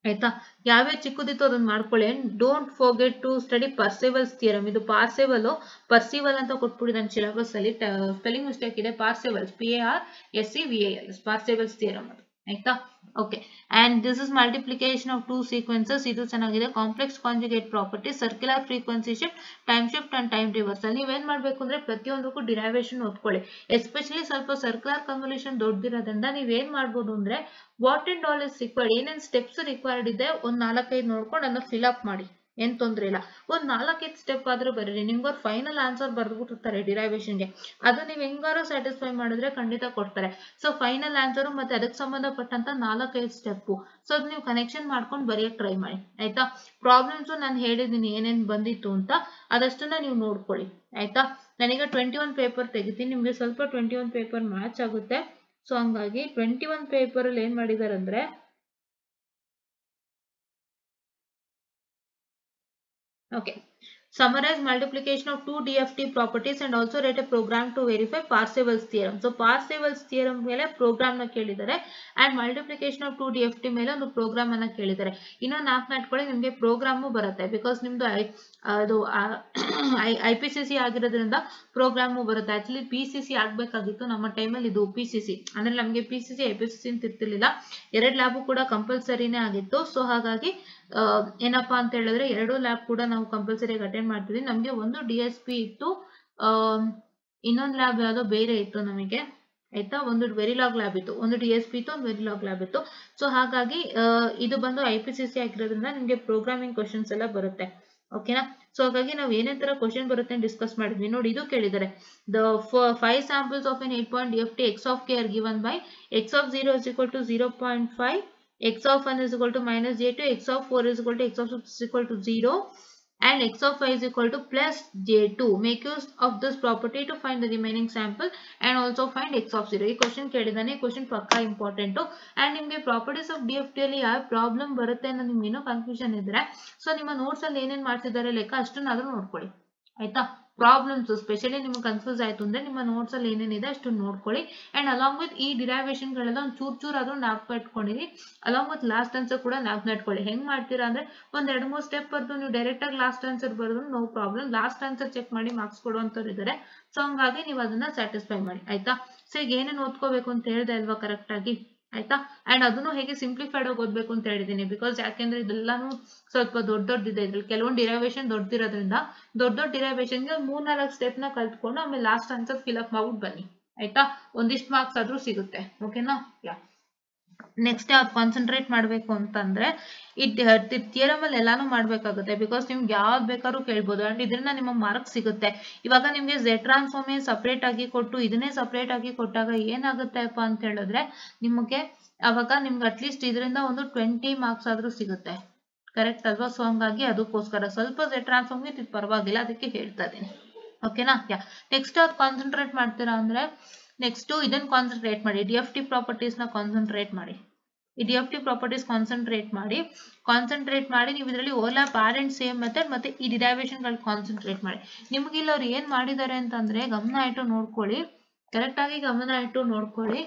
ಆಯ್ತಾ. ಯಾವ್ಯಾವ ಚಿಕ್ಕದಿತ್ತು ಅದನ್ನ ಮಾಡ್ಕೊಳ್ಳಿ. Don't forget to study Parseval's theorem. ಇದು ಪರ್ಸಿವಲ್ ಅಂತ ಕೊಟ್ಬಿಟ್ಟಿದ್ದಾನೆ ಸಿಲೆಬಸ್ ಅಲ್ಲಿ, ಸ್ಪೆಲ್ಲಿಂಗ್ ಮಿಸ್ಟೇಕ್ ಇದೆ. ಪಾರ್ಸೆವಲ್ಸ್ PARSEVALS ಪಾರ್ಸೆವಲ್ಸ್ ಥಿಯರಮ್ ಅದು ಆಯ್ತಾ. Okay, and this is multiplication of 2 sequences. ಇದು ಚೆನ್ನಾಗಿದೆ. Complex conjugate property, circular frequency shift, time shift and time reversal. ನೀವೇನ್ ಮಾಡ್ಬೇಕು ಅಂದ್ರೆ ಪ್ರತಿಯೊಂದಕ್ಕೂ ಡಿರೈವೇಶನ್ ಓದ್ಕೊಳ್ಳಿ. ಎಸ್ಪೆಷಲಿ ಸ್ವಲ್ಪ ಸರ್ಕ್ಯುಲರ್ ಕನ್ವಲ್ಯೂಷನ್ ದೊಡ್ಡದಿರೋದ್ರಿಂದ ನೀವೇನ್ ಮಾಡ್ಬೋದು ಅಂದ್ರೆ what and all is required, ಏನೇನ್ ಸ್ಟೆಪ್ಸ್ ರಿಕ್ವೈರ್ಡ್ ಇದೆ ಒಂದ್ 4-5 ನೋಡ್ಕೊಂಡು ಅದನ್ನ ಫಿಲ್ ಅಪ್ ಮಾಡಿ, ಏನ್ ತೊಂದ್ರೆ ಇಲ್ಲ. ಒಂದ್ 4-5 ಸ್ಟೆಪ್ ಆದ್ರೂ ಬರೀರಿ. ನಿಮ್ಗೆ ಫೈನಲ್ ಆನ್ಸರ್ ಬರ್ದ್ಬಿಟ್ಟಿರ್ತಾರೆ ಡಿರೈವೇಶನ್ಗೆ, ಅದು ನೀವು ಹೆಂಗಾರು ಸ್ಯಾಟಿಸ್ಫೈ ಮಾಡಿದ್ರೆ ಖಂಡಿತ ಕೊಡ್ತಾರೆ. ಸೊ ಫೈನಲ್ ಆನ್ಸರ್ ಮತ್ತೆ ಅದಕ್ಕೆ ಸಂಬಂಧಪಟ್ಟಂತ 4-5 ಸ್ಟೆಪ್, ಸೊ ಅದು ನೀವು ಕನೆಕ್ಷನ್ ಮಾಡ್ಕೊಂಡು ಬರೆಯಕ್ ಟ್ರೈ ಮಾಡಿ ಆಯ್ತಾ. ಪ್ರಾಬ್ಲಮ್ಸ್ ನಾನು ಹೇಳಿದೀನಿ ಏನೇನ್ ಬಂದಿತ್ತು ಅಂತ, ಅದಷ್ಟನ್ನ ನೀವು ನೋಡ್ಕೊಳ್ಳಿ ಆಯ್ತಾ. ನಾನೀಗ 21 ಪೇಪರ್ ತೆಗಿತೀನಿ, ನಿಮ್ಗೆ ಸ್ವಲ್ಪ 21 ಪೇಪರ್ ಮ್ಯಾಚ್ ಆಗುತ್ತೆ. ಸೊ ಹಂಗಾಗಿ 21 ಪೇಪರ್ ಅಲ್ಲಿ ಏನ್ ಮಾಡಿದಾರೆ ಅಂದ್ರೆ, okay, summarize multiplication of 2 DFT properties and also write a program to verify Parseval's theorem. So Parseval's theorem ಮೇಲೆ ಪ್ರೋಗ್ರಾಮ್ ನ ಕೇಳಿದ್ದಾರೆ and multiplication of 2 DFT ಮೇಲೆ ಒಂದು ಪ್ರೋಗ್ರಾಮ್ ಅನ್ನ ಕೇಳಿದ್ದಾರೆ. ಇನ್ನೊಂದು ನಾಲ್ಕು ಇಟ್ಕೊಳ್ಳಿ, ನಿಮ್ಗೆ ಪ್ರೋಗ್ರಾಮು ಬರುತ್ತೆ ಬಿಕಾಸ್ ನಿಮ್ದು ಅದು IPCC ಆಗಿರೋದ್ರಿಂದ ಪ್ರೋಗ್ರಾಮು ಬರುತ್ತೆ. ಆಕ್ಚುಲಿ PCC ಆಗ್ಬೇಕಾಗಿತ್ತು ನಮ್ಮ ಟೈಮಲ್ಲಿ, ಇದು PCC ಅಂದ್ರೆ ನಮ್ಗೆ PCC IPCC ಅಂತ ಇರ್ತಿರ್ಲಿಲ್ಲ, 2 ಲ್ಯಾಬು ಕೂಡ ಕಂಪಲ್ಸರಿನೇ ಆಗಿತ್ತು. ಸೊ ಹಾಗಾಗಿ ಏನಪ್ಪಾ ಅಂತ ಹೇಳಿದ್ರೆ 2 ಲ್ಯಾಬ್ ಕೂಡ ನಾವು ಕಂಪಲ್ಸರಿ ಅಟೆಂಡ್ ಮಾಡ್ತಿದ್ವಿ. ನಮ್ಗೆ ಒಂದು DSP ಇತ್ತು, ಇನ್ನೊಂದು ಲ್ಯಾಬ್ ಯಾವ್ದೋ ಬೇರೆ ಇತ್ತು ನಮಗೆ ಆಯ್ತಾ. ಒಂದು ವೆರಿಲಾಗ್ ಲ್ಯಾಬ್ ಇತ್ತು, ಒಂದು DSP ಇತ್ತು, ಒಂದು ವೆರಿಲಾಗ್ ಲ್ಯಾಬ್ ಇತ್ತು. ಸೊ ಹಾಗಾಗಿ ಇದು ಬಂದು IPCC ಆಗಿರೋದ್ರಿಂದ ನಿಮ್ಗೆ ಪ್ರೋಗ್ರಾಮಿಂಗ್ ಕ್ವಶನ್ಸ್ ಎಲ್ಲ ಬರುತ್ತೆ ಓಕೆನಾ. ಸೊ ಹಾಗಾಗಿ ನಾವು ಏನೇ ತರ ಕ್ವಶನ್ ಬರುತ್ತೆ ಡಿಸ್ಕಸ್ ಮಾಡಿದ್ವಿ ನೋಡಿ. ಇದು ಕೇಳಿದ್ದಾರೆ, the 5 samples of an 8 point DFT x of k are given by x of 0 is equal to 0.5, x of 1 is equal to minus j2, x of 4 is equal to x of 6 is equal to 0 and x of 5 is equal to plus j2. Make use of this property to find the remaining sample and also find x of 0. ಈ ಕ್ವಶನ್ ಕೇಳಿದಾನೆ, ಕ್ವಶನ್ ಪಕ್ಕಾ ಇಂಪಾರ್ಟೆಂಟ್. ಅಂಡ್ ನಿಮ್ಗೆ ಪ್ರಾಪರ್ಟೀಸ್ ಆಫ್ DFT ಅಲ್ಲಿ ಯಾವ ಪ್ರಾಬ್ಲಮ್ ಬರುತ್ತೆ ಅನ್ನೋ ನಿಮ್ಗೆ ಏನೋ ಕನ್ಫ್ಯೂಷನ್ ಇದ್ರೆ, ಸೊ ನಿಮ್ಮ ನೋಟ್ಸ್ ಅಲ್ಲಿ ಏನೇನ್ ಮಾಡ್ತಿದ್ದಾರೆ ಲೆಕ್ಕ ಅಷ್ಟನ್ನಾದ್ರೂ ನೋಡ್ಕೊಳ್ಳಿ ಆಯ್ತಾ. ಪ್ರಾಬ್ಲಮ್ಸ್ ಸ್ಪೆಷಲಿ ನಿಮ್ಗೆ ಕನ್ಫ್ಯೂಸ್ ಆಯ್ತು ಅಂದ್ರೆ ನಿಮ್ಮ ನೋಟ್ಸ್ ಅಲ್ಲಿ ಏನೇನಿದೆ ಅಷ್ಟು ನೋಡ್ಕೊಳ್ಳಿ. ಅಂಡ್ ಅಲಾಂಗ್ ವಿತ್ ಈ ಡಿರೈವೇಶನ್ ಗಳೆಲ್ಲ ಒಂದು ಚೂರ್ ಆದ್ರೂ ಜ್ಞಾಪಕ ಇಟ್ಕೊಂಡಿರಿ. ಅಲಾಂಗ್ ವಿತ್ ಲಾಸ್ಟ್ ಆನ್ಸರ್ ಕೂಡ ಜ್ಞಾಪಕ ಇಟ್ಕೊಳ್ಳಿ. ಹೆಂಗ್ ಮಾಡ್ತೀರಾ ಅಂದ್ರೆ ಒಂದ್ 2-3 ಸ್ಟೆಪ್ ಬರ್ದು ನೀವು ಡೈರೆಕ್ಟ್ ಆಗಿ ಲಾಸ್ಟ್ ಆನ್ಸರ್ ಬರೆದ್ರು no problem, last answer check ಮಾಡಿ ಮಾರ್ಕ್ಸ್ ಕೊಡುವಂತವ್ರು ಇದ್ದಾರೆ. ಸೊ ಹಂಗಾಗಿ ನೀವು ಅದನ್ನ ಸ್ಯಾಟಿಸ್ಫೈ ಮಾಡಿ ಆಯ್ತಾ. ಸೊ ಈಗ ಏನೇನು ಓದ್ಕೋಬೇಕು ಅಂತ ಹೇಳ್ದೆ ಅಲ್ವಾ ಕರೆಕ್ಟ್ ಆಗಿ ಆಯ್ತಾ. ಅಂಡ್ ಅದನ್ನು ಹೇಗೆ ಸಿಂಪ್ಲಿಫೈಡ್ ಆಗಿ ಓದ್ಬೇಕು ಅಂತ ಹೇಳಿದೀನಿ, ಬಿಕಾಸ್ ಯಾಕೆಂದ್ರೆ ಇದೆಲ್ಲಾನು ಸ್ವಲ್ಪ ದೊಡ್ಡದಿದೆ. ಇದ್ರಲ್ಲಿ ಕೆಲವೊಂದು ಡಿರೈವೇಶನ್ ದೊಡ್ಡದಿರೋದ್ರಿಂದ ದೊಡ್ಡ ಡಿರೈವೇಶನ್ಗೆ 3-4 ಸ್ಟೆಪ್ ನ ಕಲ್ತ್ಕೊಂಡು ಆಮೇಲೆ ಲಾಸ್ಟ್ ಆನ್ಸರ್ ಫಿಲ್ ಅಪ್ ಮಾಡ್ಬಿಟ್ಟು ಬನ್ನಿ ಆಯ್ತಾ. ಒಂದಿಷ್ಟು ಮಾರ್ಕ್ಸ್ ಆದ್ರೂ ಸಿಗುತ್ತೆ ಓಕೆನಾ. ನೆಕ್ಸ್ಟ್ ಯಾವ್ದು ಕಾನ್ಸಂಟ್ರೇಟ್ ಮಾಡ್ಬೇಕು ಅಂತಂದ್ರೆ ಈ ಥಿಯರಮ್ ಅಲ್ಲಿ ಎಲ್ಲಾನು ಮಾಡ್ಬೇಕಾಗುತ್ತೆ, ಬಿಕಾಸ್ ನಿಮ್ಗೆ ಯಾವ್ದು ಬೇಕಾದ್ರೂ ಕೇಳ್ಬೋದು ಅಂಡ್ ಇದರಿಂದ ನಿಮ್ಮ ಮಾರ್ಕ್ಸ್ ಸಿಗುತ್ತೆ. ಇವಾಗ ನಿಮ್ಗೆ Z ಟ್ರಾನ್ಸ್ಫಾರ್ಮ್ ಸಪರೇಟ್ ಆಗಿ ಕೊಟ್ಟು ಇದನ್ನೇ ಸಪರೇಟ್ ಆಗಿ ಕೊಟ್ಟಾಗ ಏನಾಗುತ್ತೆಪ್ಪ ಅಂತ ಹೇಳಿದ್ರೆ ನಿಮಗೆ ಅವಾಗ ನಿಮ್ಗೆ ಅಟ್ಲೀಸ್ಟ್ ಇದರಿಂದ ಒಂದು 20 ಮಾರ್ಕ್ಸ್ ಆದ್ರೂ ಸಿಗುತ್ತೆ, ಕರೆಕ್ಟ್ ಅಲ್ವಾ. ಸೊ ಹಂಗಾಗಿ ಅದಕ್ಕೋಸ್ಕರ ಸ್ವಲ್ಪ Z ಟ್ರಾನ್ಸ್ಫಾರ್ಮ್ ಇದು ಪರವಾಗಿಲ್ಲ, ಅದಕ್ಕೆ ಹೇಳ್ತಾ ಇದ್ದೀನಿ ಓಕೆನಾ. ನೆಕ್ಸ್ಟ್ ಯಾವ್ದು ಕಾನ್ಸಂಟ್ರೇಟ್ ಮಾಡ್ತೀರಾ ಅಂದ್ರೆ ನೆಕ್ಸ್ಟ್ ಇದನ್ನ ಕಾನ್ಸಂಟ್ರೇಟ್ ಮಾಡಿ, DFT ಪ್ರಾಪರ್ಟೀಸ್ ನ ಕಾನ್ಸಂಟ್ರೇಟ್ ಮಾಡಿ. ಈ DFT ಪ್ರಾಪರ್ಟೀಸ್ ಕಾನ್ಸಂಟ್ರೇಟ್ ಮಾಡಿ ನೀವು ಇದರಲ್ಲಿ overlap add and same method ಮತ್ತೆ ಈ ಡಿರೈವೇಶನ್ ಗಳು ಕಾನ್ಸಂಟ್ರೇಟ್ ಮಾಡಿ. ನಿಮ್ಗೆ ಇಲ್ಲಿ ಅವ್ರು ಏನ್ ಮಾಡಿದ್ದಾರೆ ಅಂತಂದ್ರೆ ಗಮನ ಇಟ್ಟು ನೋಡ್ಕೊಳ್ಳಿ, ಕರೆಕ್ಟ್ ಆಗಿ ಗಮನ ಇಟ್ಟು ನೋಡ್ಕೊಳ್ಳಿ.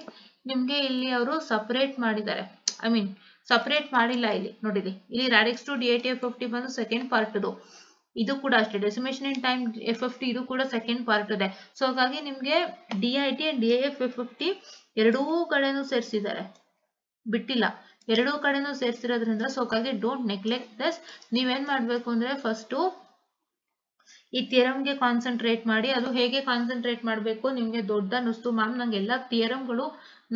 ನಿಮ್ಗೆ ಇಲ್ಲಿ ಅವರು ಸಪರೇಟ್ ಮಾಡಿದ್ದಾರೆ, ಐ ಮೀನ್ ಸಪರೇಟ್ ಮಾಡಿಲ್ಲ ಇಲ್ಲಿ ನೋಡಿರಿ. ಇಲ್ಲಿ ರಾಡಿಕ್ಸ್ ಟು DIT F50 ಬಂದು ಸೆಕೆಂಡ್ ಪಾರ್ಟ್ ಇದು ಕೂಡ ಅಷ್ಟೇ. ಡೆಸಿಮೇಷನ್ ಇನ್ ಟೈಮ್ F50 ಇದು ಕೂಡ ಸೆಕೆಂಡ್ ಪಾರ್ಟ್ ಇದೆ. ಸೊ ಹಾಗಾಗಿ ನಿಮ್ಗೆ DIT ಅಂಡ್ DIF F50 ಎರಡೂ ಕಡೆನೂ ಸೇರಿಸಿದ್ದಾರೆ, ಬಿಟ್ಟಿಲ್ಲ, ಎರಡೂ ಕಡೆನೂ ಸೇರಿಸಿರೋದ್ರಿಂದ ಸೊ ಹಾಗಾಗಿ ಡೋಂಟ್ ನೆಗ್ಲೆಕ್ಟ್ ದಿಸ್. ನೀವೇನ್ ಮಾಡ್ಬೇಕು ಅಂದ್ರೆ ಫಸ್ಟ್ ಈ ಥಿಯರಮ್ಗೆ ಕಾನ್ಸಂಟ್ರೇಟ್ ಮಾಡಿ. ಅದು ಹೇಗೆ ಕಾನ್ಸಂಟ್ರೇಟ್ ಮಾಡಬೇಕು ನಿಮ್ಗೆ ದೊಡ್ಡ ಅನ್ನಿಸ್ತು ಮ್ಯಾಮ್ ನಂಗೆ ಎಲ್ಲ ಥಿಯರಮ್ಗಳು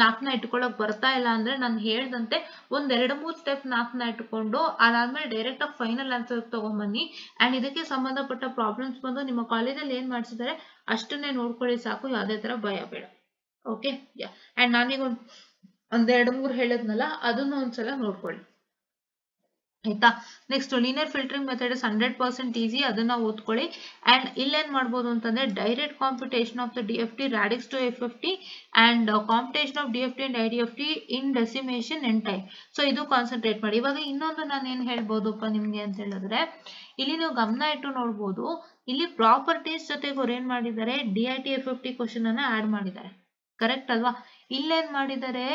4ನ ಇಟ್ಕೊಳ್ಳೋಕೆ ಬರ್ತಾ ಇಲ್ಲ ಅಂದ್ರೆ ನಾನು ಹೇಳ್ದಂತೆ ಒಂದ್ 2-3 ಸ್ಟೆಪ್ 4ನ ಇಟ್ಕೊಂಡು ಅದಾದ್ಮೇಲೆ ಡೈರೆಕ್ಟ್ ಆಗಿ ಫೈನಲ್ ಆನ್ಸರ್ ತಗೊಂಡ್ಬನ್ನಿ. ಅಂಡ್ ಇದಕ್ಕೆ ಸಂಬಂಧಪಟ್ಟ ಪ್ರಾಬ್ಲಮ್ಸ್ ಬಂದು ನಿಮ್ಮ ಕಾಲೇಜಲ್ಲಿ ಏನ್ ಮಾಡ್ಸಿದ್ದಾರೆ ಅಷ್ಟನ್ನೇ ನೋಡ್ಕೊಳ್ಳಿ ಸಾಕು, ಯಾವುದೇ ತರ ಭಯ ಬೇಡ. ಓಕೆ, ಅಂಡ್ ನಾನೀಗ ಒಂದ್ 2-3 ಹೇಳಿದ್ನಲ್ಲ ಅದನ್ನು ಒಂದ್ಸಲ ನೋಡ್ಕೊಳ್ಳಿ ಆಯ್ತಾ. Next linear filtering method is 100% easy, ಅದನ್ನ ಓದ್ಕೊಳ್ಳಿ. ಅಂಡ್ ಇಲ್ಲೇನ್ ಮಾಡ್ಬೋದು ಅಂತಂದ್ರೆ direct computation of the DFT radix two F50 and computation of DFT and IDFT in decimation in time. So ಇದು ಕಾನ್ಸಂಟ್ರೇಟ್ ಮಾಡಿ. ಇವಾಗ ಇನ್ನೊಂದು ನಾನು ಏನ್ ಹೇಳ್ಬೋದಪ್ಪ ನಿಮ್ಗೆ ಅಂತ ಹೇಳಿದ್ರೆ ಇಲ್ಲಿ ನೀವು ಗಮನ ಇಟ್ಟು ನೋಡ್ಬೋದು, ಇಲ್ಲಿ ಪ್ರಾಪರ್ಟೀಸ್ ಜೊತೆಗೆ ಅವ್ರು ಏನ್ ಮಾಡಿದ್ದಾರೆ DIT F50 ಕ್ವಶನ್ ಅನ್ನ ಆಡ್ ಮಾಡಿದ್ದಾರೆ, ಕರೆಕ್ಟ್ ಅಲ್ವಾ. ಇಲ್ಲೇನ್ ಮಾಡಿದ್ದಾರೆ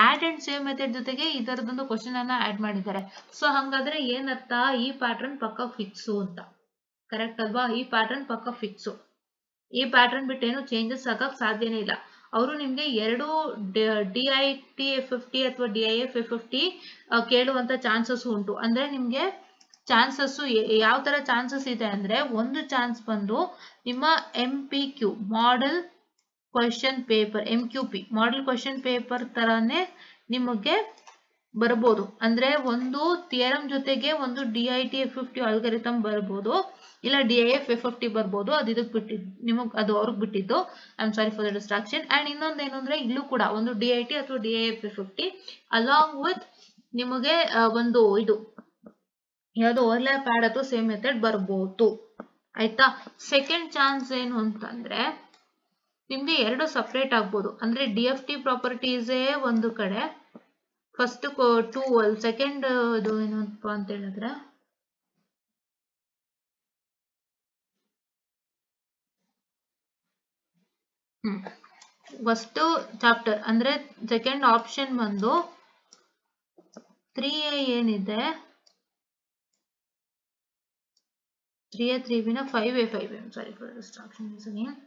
ಆಡ್ ಅಂಡ್ ಸೇವ್ ಮೆಥಡ್ ಜೊತೆಗೆ ಈ ತರದೊಂದು ಕ್ವಶನ್ ಅನ್ನ ಆಡ್ ಮಾಡಿದ್ದಾರೆ. ಸೊ ಹಂಗಾದ್ರೆ ಏನರ್ಥ, ಈ ಪ್ಯಾಟರ್ನ್ ಪಕ್ಕ ಫಿಕ್ಸು ಅಂತ, ಕರೆಕ್ಟ್ ಅಲ್ವಾ. ಈ ಪ್ಯಾಟರ್ನ್ ಪಕ್ಕ ಫಿಕ್ಸು, ಈ ಪ್ಯಾಟರ್ನ್ ಬಿಟ್ಟು ಏನು ಚೇಂಜಸ್ ಆಗಕ್ ಸಾಧ್ಯನೇ ಇಲ್ಲ. ಅವರು ನಿಮ್ಗೆ ಎರಡು DIT F50 ಅಥವಾ DIF F50 ಕೇಳುವಂತ ಚಾನ್ಸಸ್ ಉಂಟು. ಅಂದ್ರೆ ನಿಮ್ಗೆ ಚಾನ್ಸಸ್ ಯಾವ ತರ ಚಾನ್ಸಸ್ ಇದೆ ಅಂದ್ರೆ ಒಂದು ಚಾನ್ಸ್ ಬಂದು ನಿಮ್ಮ MPQ model question paper MQP model question paper ತರಾನೇ ನಿಮಗೆ ಬರ್ಬೋದು. ಅಂದ್ರೆ ಒಂದು ಥಿಯರಮ್ ಜೊತೆಗೆ ಒಂದು DIT F50 ಆಲ್ಗರಿಥಮ್ ಬರ್ಬೋದು, ಇಲ್ಲ DIF F50 ಬರ್ಬೋದು. ಅದು ಇದಕ್ಕೆ ಬಿಟ್ಟಿದ್ದು ನಿಮಗೆ, ಅದು ಅವ್ರಿಗೆ ಬಿಟ್ಟಿದ್ದು. I am sorry for the distraction. And ಇನ್ನೊಂದು ಏನು ಅಂದ್ರೆ ಇಲ್ಲೂ ಕೂಡ ಒಂದು DIT ಅಥವಾ DIF F50 ಅಲಾಂಗ್ ವಿತ್ ನಿಮಗೆ ಒಂದು ಇದು ಯಾವ್ದು ಓವರ್ಲ್ಯಾಪ್ ಆಡ್ ಅಥವಾ ಸೇಮ್ ಮೆಥಡ್ ಬರ್ಬೋದು ಆಯ್ತಾ. ಸೆಕೆಂಡ್ ಚಾನ್ಸ್ ಏನು ಅಂತಂದ್ರೆ ನಿಮ್ಗೆ ಎರಡು ಸಪರೇಟ್ ಆಗ್ಬೋದು. ಅಂದ್ರೆ DFT ಪ್ರಾಪರ್ಟೀಸೇ ಒಂದು ಕಡೆ, ಫಸ್ಟ್ ಸೆಕೆಂಡ್ ಇದು ಏನಪ್ಪ ಅಂತ ಹೇಳಿದ್ರೆ ಫಸ್ಟ್ ಚಾಪ್ಟರ್ ಅಂದ್ರೆ ಸೆಕೆಂಡ್ ಆಪ್ಷನ್ ಬಂದು 3A ಏನಿದೆ 3A 3B ನ 5A 5A sorry for distraction again.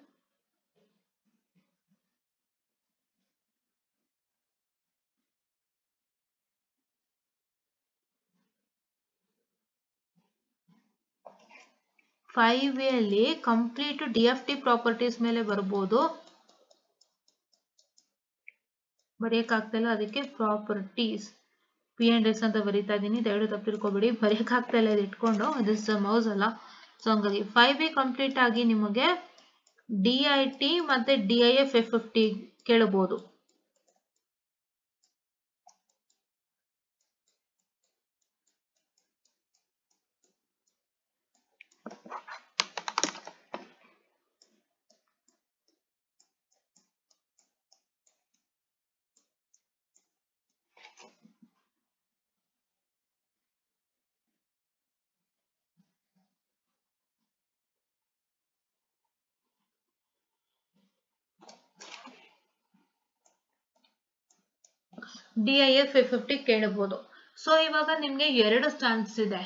Five A ಅಲ್ಲಿ ಕಂಪ್ಲೀಟ್ DFT ಪ್ರಾಪರ್ಟೀಸ್ ಮೇಲೆ ಬರ್ಬೋದು, ಬರೆಯಕ್ಕಾಗ್ತಿಲ್ಲ ಅದಕ್ಕೆ ಪ್ರಾಪರ್ಟೀಸ್ P&S ಅಂತ ಬರೀತಾ ಇದೀನಿ, ದಯವಿಟ್ಟು ತಪ್ಪು ತಿಳ್ಕೊಬೇಡಿ. ಬರೆಯಕ್ಕಾಗ್ತಾ ಇಲ್ಲ ಇದು ಇಟ್ಕೊಂಡು, ದಿಸ್ ಮೌಸ್ ಅಲ್ಲ. ಸೊ ಹಂಗಾಗಿ 5B ಕಂಪ್ಲೀಟ್ ಆಗಿ ನಿಮಗೆ DIT ಮತ್ತೆ DIF F50 ಕೇಳಬಹುದು. DIF F50 ಕೇಳಬಹುದು. ಸೊ ಇವಾಗ ನಿಮ್ಗೆ ಎರಡು ಚಾನ್ಸ್ ಇದೆ.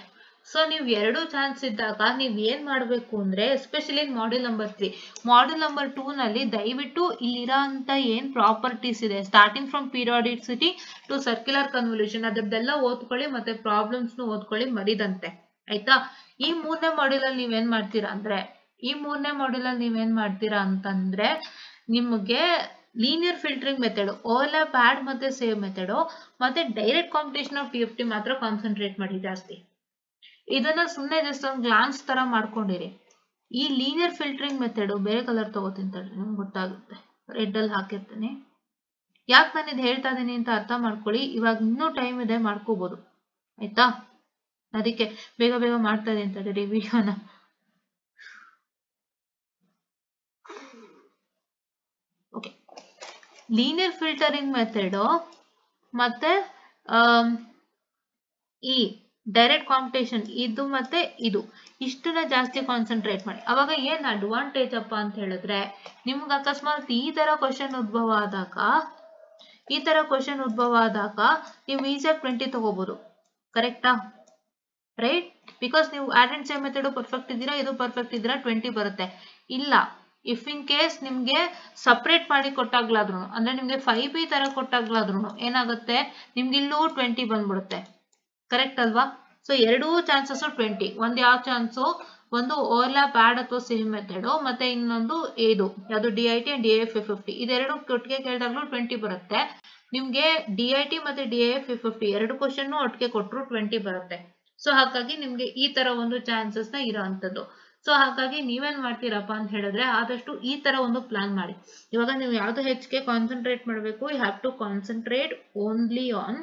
ಸೊ ನೀವು ಎರಡು ಚಾನ್ಸ್ ಇದ್ದಾಗ ನೀವ್ ಏನ್ ಮಾಡ್ಬೇಕು ಅಂದ್ರೆ especially module number 3 module number 2 ನಲ್ಲಿ ದಯವಿಟ್ಟು ಇಲ್ಲಿರೋ ಅಂತ ಏನ್ ಪ್ರಾಪರ್ಟೀಸ್ ಇದೆ starting from periodicity to circular convolution ಅದರದ್ದೆಲ್ಲ ಓದ್ಕೊಳ್ಳಿ, ಮತ್ತೆ ಪ್ರಾಬ್ಲಮ್ಸ್ ನು ಓದ್ಕೊಳ್ಳಿ ಮರಿದಂತೆ ಆಯ್ತಾ. ಈ ಮೂರನೇ ಮಾಡ್ಯೂಲ್ ಅಲ್ಲಿ ನೀವೇನ್ ಮಾಡ್ತೀರಾ ಅಂತಂದ್ರೆ ನಿಮಗೆ linear filtering method, overlap add ಮತ್ತೆ ಸೇವ್ ಮೆಥಡ್ ಮತ್ತೆ ಡೈರೆಕ್ಟ್ ಕಾಂಪಿಟೇಷನ್ ಆಫ್ DFT ಮಾತ್ರ ಕಾನ್ಸಂಟ್ರೇಟ್ ಮಾಡಿ ಜಾಸ್ತಿ. ಇದನ್ನ ಸುಮ್ಮನೆ ಜಸ್ಟ್ ಒಂದು ಗ್ಲಾನ್ಸ್ ತರ ಮಾಡ್ಕೊಂಡಿರಿ. ಈ ಲೀನಿಯರ್ ಫಿಲ್ಟರಿಂಗ್ ಮೆಥಡ್ ಬೇರೆ ಕಲರ್ ತಗೋತೀನಿ ತಡ್ರಿ, ನಿಮ್ಗೆ ಗೊತ್ತಾಗುತ್ತೆ. ರೆಡ್ ಅಲ್ಲಿ ಹಾಕಿರ್ತೀನಿ. ಯಾಕೆ ನಾನು ಇದು ಹೇಳ್ತಾ ಇದೀನಿ ಅಂತ ಅರ್ಥ ಮಾಡ್ಕೊಳ್ಳಿ. ಇವಾಗ ಇನ್ನೂ ಟೈಮ್ ಇದೆ, ಮಾಡ್ಕೋಬಹುದು ಆಯ್ತಾ. ಅದಕ್ಕೆ ಬೇಗ ಬೇಗ ಮಾಡ್ತಾ ಇದೀನಿ ತಡ್ರಿ ವಿಡಿಯೋನ. ಓಕೆ, ಲೀನಿಯರ್ ಫಿಲ್ಟರಿಂಗ್ ಮೆಥಡ್ ಮತ್ತೆ ಈ ಡೈರೆಕ್ಟ್ ಕಾಂಪಿಟೇಷನ್ ಇದು ಮತ್ತೆ ಇದು ಇಷ್ಟನ್ನ ಜಾಸ್ತಿ ಕಾನ್ಸಂಟ್ರೇಟ್ ಮಾಡಿ. ಅವಾಗ ಏನ್ ಅಡ್ವಾಂಟೇಜ್ ಅಪ್ಪ ಅಂತ ಹೇಳಿದ್ರೆ ನಿಮ್ಗೆ ಅಕಸ್ಮಾತ್ ಈ ತರ ಕ್ವಶನ್ ಉದ್ಭವ ಆದಾಗ ನೀವು ಈಸಿಯಾಗಿ 20 ತಗೋಬಹುದು. ಕರೆಕ್ಟಾ? ರೈಟ್? ಬಿಕಾಸ್ ನೀವು add and save method perfect ಇದ್ದೀರಾ, ಇದು ಪರ್ಫೆಕ್ಟ್ ಇದ್ದೀರಾ, 20 ಬರುತ್ತೆ. ಇಲ್ಲ, ಇಫ್ ಇನ್ ಕೇಸ್ ನಿಮ್ಗೆ ಸಪ್ರೇಟ್ ಮಾಡಿ ಕೊಟ್ಟಾಗ್ಲಾದ್ರು ಅಂದ್ರೆ ನಿಮ್ಗೆ 5B ತರ ಕೊಟ್ಟಾಗ್ಲಾದ್ರು ಏನಾಗುತ್ತೆ, ನಿಮ್ಗೆ ಇಲ್ಲೂ 20 ಬಂದ್ಬಿಡುತ್ತೆ. ಕರೆಕ್ಟ್ ಅಲ್ವಾ? ಸೊ ಎರಡೂ ಚಾನ್ಸಸ್ 20. ಒಂದು ಯಾವ ಚಾನ್ಸು, ಒಂದು ಓವರ್ಲ್ಯಾಪ್ ಆಡ್ ಅಥವಾ ಸೇವ್ ಮೆಥಡ್, ಮತ್ತೆ ಇನ್ನೊಂದು ಯಾವುದು DIT ಅಂಡ್ DIF 50. ಇದೆರಡು ಒಟ್ಟಿಗೆ ಕೇಳಿದಾಗ್ಲೂ 20 ಬರುತ್ತೆ. ನಿಮ್ಗೆ DIT ಮತ್ತೆ DIF 50 ಎರಡು ಕ್ವಶನ್ ಒಟ್ಟಿಗೆ ಕೊಟ್ಟರು 20 ಬರುತ್ತೆ. ಸೊ ಹಾಗಾಗಿ ನಿಮ್ಗೆ ಈ ತರ ಒಂದು ಚಾನ್ಸಸ್ ನ ಇರೋಂಥದ್ದು. ಸೊ ಹಾಗಾಗಿ ನೀವೇನ್ ಮಾಡ್ತೀರಪ್ಪ ಅಂತ ಹೇಳಿದ್ರೆ ಆದಷ್ಟು ಈ ತರ ಒಂದು ಪ್ಲಾನ್ ಮಾಡಿ. ಇವಾಗ ನೀವು ಯಾವ್ದು ಹೆಚ್ಚಿಗೆ ಕಾನ್ಸಂಟ್ರೇಟ್ ಮಾಡಬೇಕು, you have to concentrate only on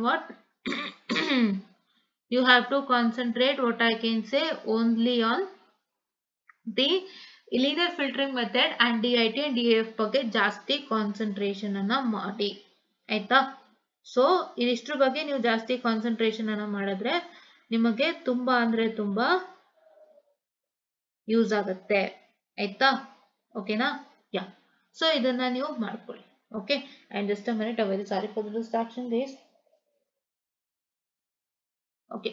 what? You have to concentrate what I can say only on the linear filtering method and DIT and DIF ಬಗ್ಗೆ ಜಾಸ್ತಿ ಕಾನ್ಸಂಟ್ರೇಷನ್ ಅನ್ನ ಮಾಡಿ. ಆಯ್ತಾ? ಸೊ ಇದಿಷ್ಟ್ರ ಬಗ್ಗೆ ನೀವು ಜಾಸ್ತಿ ಕಾನ್ಸಂಟ್ರೇಷನ್ ಅನ್ನ ಮಾಡಿದ್ರೆ ನಿಮಗೆ ತುಂಬಾ ಅಂದ್ರೆ ತುಂಬಾ ಯೂಸ್ ಆಗುತ್ತೆ. ಆಯ್ತಾ? ಓಕೆನಾ? ಯಾ. ಸೊ ಇದನ್ನ ನೀವು ಮಾಡ್ಕೊಳ್ಳಿ. Okay, and just a minute, I'm very sorry for the distraction, guys. Okay,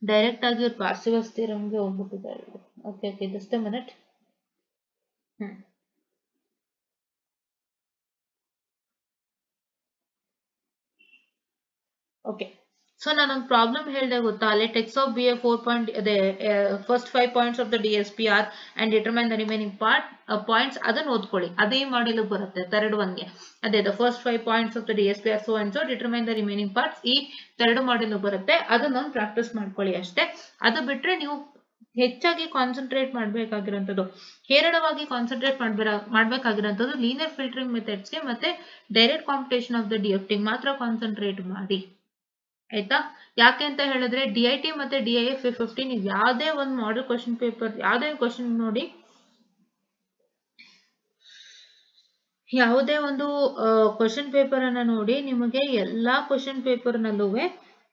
direct ಆಗಿ ಇವ್ರು ಪಾರ್ಸಿವಸ್ ಥಿಯರಮ್ಗೆ ಹೋಗ್ಬಿಟ್ಟಿದ್ದಾರೆ. Okay, just a minute. Okay, so ನಾನೊಂದು ಪ್ರಾಬ್ಲಮ್ ಹೇಳಿದೆ ಗೊತ್ತಾ, let x of be a 4 point, first 5 points of the DSPR and determine the remaining points. ಅದನ್ನ ಓದ್ಕೊಳ್ಳಿ, ಅದೇ ಮಾಡಿಲು ಬರುತ್ತೆ ಥರ್ಡ್ ಒನ್ಗೆ. ಅದೇ the first 5 points of the DSPR so and so determine the remaining parts. ಈ ಥರ್ಡ್ ಮಾಡಿಲು ಬರುತ್ತೆ, ಅದನ್ನ ಪ್ರಾಕ್ಟೀಸ್ ಮಾಡ್ಕೊಳ್ಳಿ ಅಷ್ಟೇ. ಅದು ಬಿಟ್ರೆ ನೀವು ಹೆಚ್ಚಾಗಿ ಕಾನ್ಸಂಟ್ರೇಟ್ ಮಾಡಬೇಕಾಗಿರೋಂಥದ್ದು, ಹೇರಳವಾಗಿ ಕಾನ್ಸಂಟ್ರೇಟ್ ಮಾಡಬೇಕಾಗಿರೋಂಥದ್ದು ಲೀನಿಯರ್ ಫಿಲ್ಟರಿಂಗ್ ಮೆಥಡ್ಸ್ಗೆ ಮತ್ತೆ direct computation of the DFT ಮಾತ್ರ ಕಾನ್ಸಂಟ್ರೇಟ್ ಮಾಡಿ. ಆಯ್ತಾ? ಯಾಕೆ ಅಂತ ಹೇಳಿದ್ರೆ DIT ಮತ್ತೆ DIF 50 ನೀವು ಯಾವುದೇ ಒಂದು ಮಾಡೆಲ್ ಕ್ವಶನ್ ಪೇಪರ್, ಯಾವುದೇ ಕ್ವಶನ್ ನೋಡಿ, ಯಾವುದೇ ಒಂದು ಕ್ವಶನ್ ಪೇಪರ್ ಅನ್ನ ನೋಡಿ, ನಿಮಗೆ ಎಲ್ಲಾ ಕ್ವಶನ್ ಪೇಪರ್ ನಲ್ಲೂ